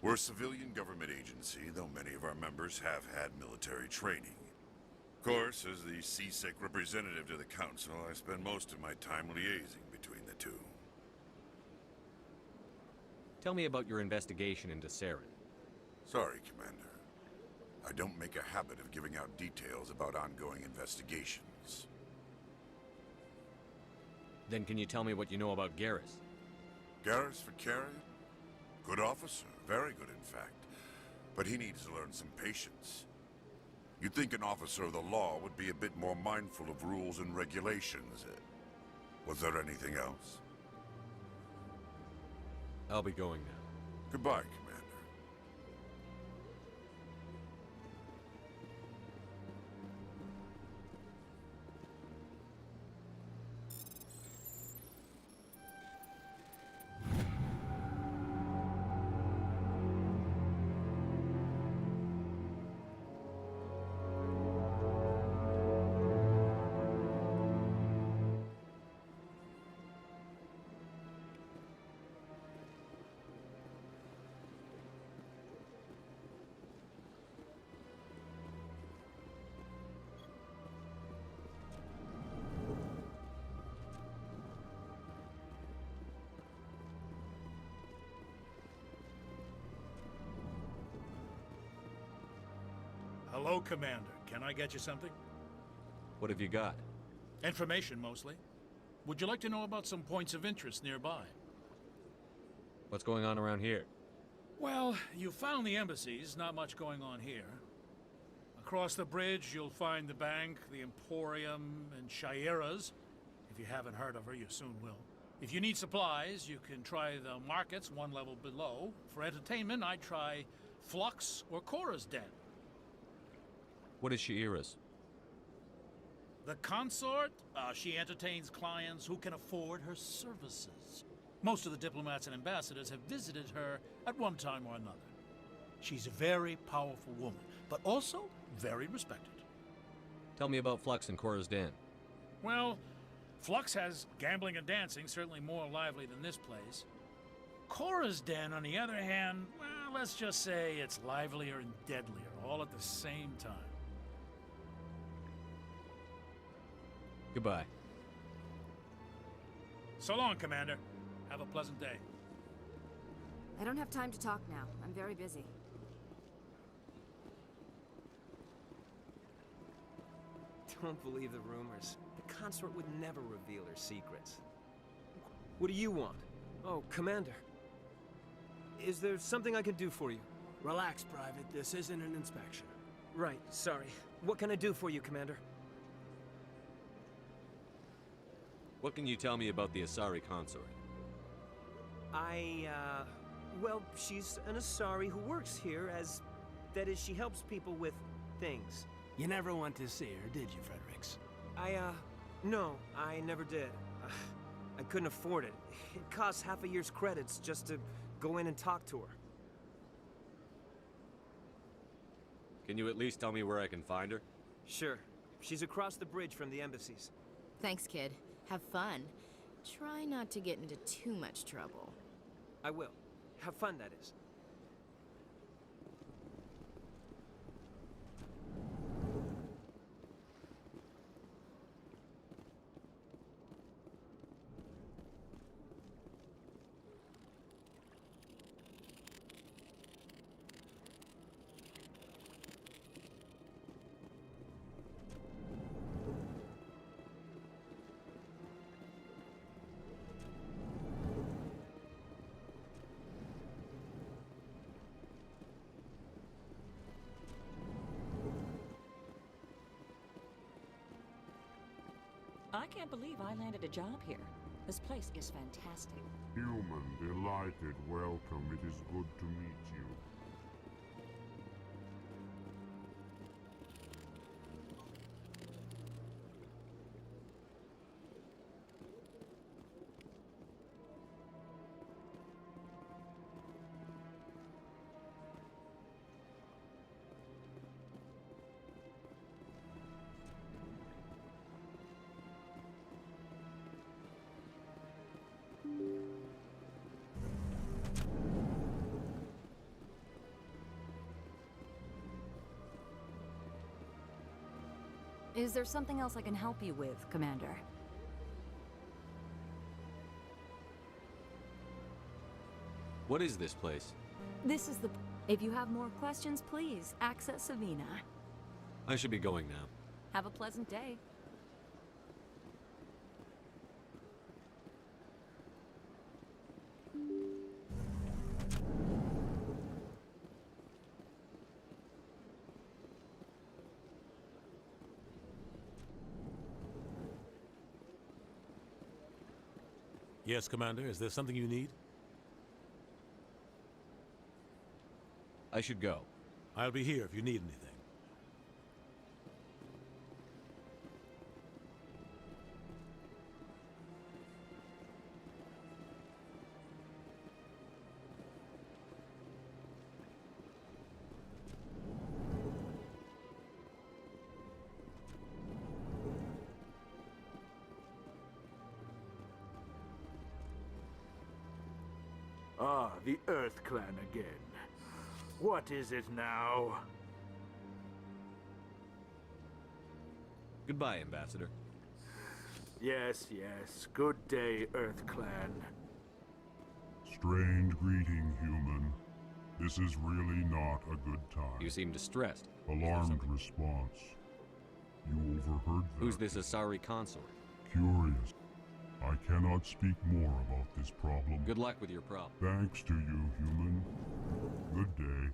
We're a civilian government agency, though many of our members have had military training. Of course, as the CSEC representative to the Council, I spend most of my time liaising between the two. Tell me about your investigation into Saren. Sorry, Commander. I don't make a habit of giving out details about ongoing investigations. Then can you tell me what you know about Garrus? Garrus Vakarian? Good officer, very good in fact. But he needs to learn some patience. You'd think an officer of the law would be a bit more mindful of rules and regulations. Was there anything else? I'll be going now. Goodbye, Commander. Hello, Commander. Can I get you something? What have you got? Information, mostly. Would you like to know about some points of interest nearby? What's going on around here? Well, you found the embassies. Not much going on here. Across the bridge, you'll find the bank, the Emporium, and Shayera's. If you haven't heard of her, you soon will. If you need supplies, you can try the markets one level below. For entertainment, I'd try Flux or Cora's Den. What is Shayera's? The consort? She entertains clients who can afford her services. Most of the diplomats and ambassadors have visited her at one time or another. She's a very powerful woman, but also very respected. Tell me about Flux and Cora's Den. Well, Flux has gambling and dancing, certainly more lively than this place. Cora's Den, on the other hand, well, let's just say it's livelier and deadlier, all at the same time. Goodbye. So long, Commander. Have a pleasant day. I don't have time to talk now. I'm very busy. Don't believe the rumors. The consort would never reveal her secrets. What do you want? Oh, Commander. Is there something I can do for you? Relax, Private. This isn't an inspection. Right, sorry. What can I do for you, Commander? What can you tell me about the Asari consort? Well, she's an Asari who works here as... That is, she helps people with things. You never went to see her, did you, Fredericks? No, I never did. I couldn't afford it. It costs half a year's credits just to go in and talk to her. Can you at least tell me where I can find her? Sure. She's across the bridge from the embassies. Thanks, kid. Have fun. Try not to get into too much trouble. I will. Have fun, that is. I can't believe I landed a job here. This place is fantastic. Human, delighted, welcome. It is good to meet you. Is there something else I can help you with, Commander? What is this place? This is the... If you have more questions, please access Savina. I should be going now. Have a pleasant day. Yes, Commander. Is there something you need? I should go. I'll be here if you need anything. Ah, the Earth Clan again. What is it now? Goodbye, Ambassador. Yes, yes. Good day, Earth Clan. Strange greeting, human. This is really not a good time. You seem distressed. Alarmed response. You overheard that. Who's this Asari consort? Curious. I cannot speak more about this problem. Good luck with your problem. Thanks to you, human. Good day.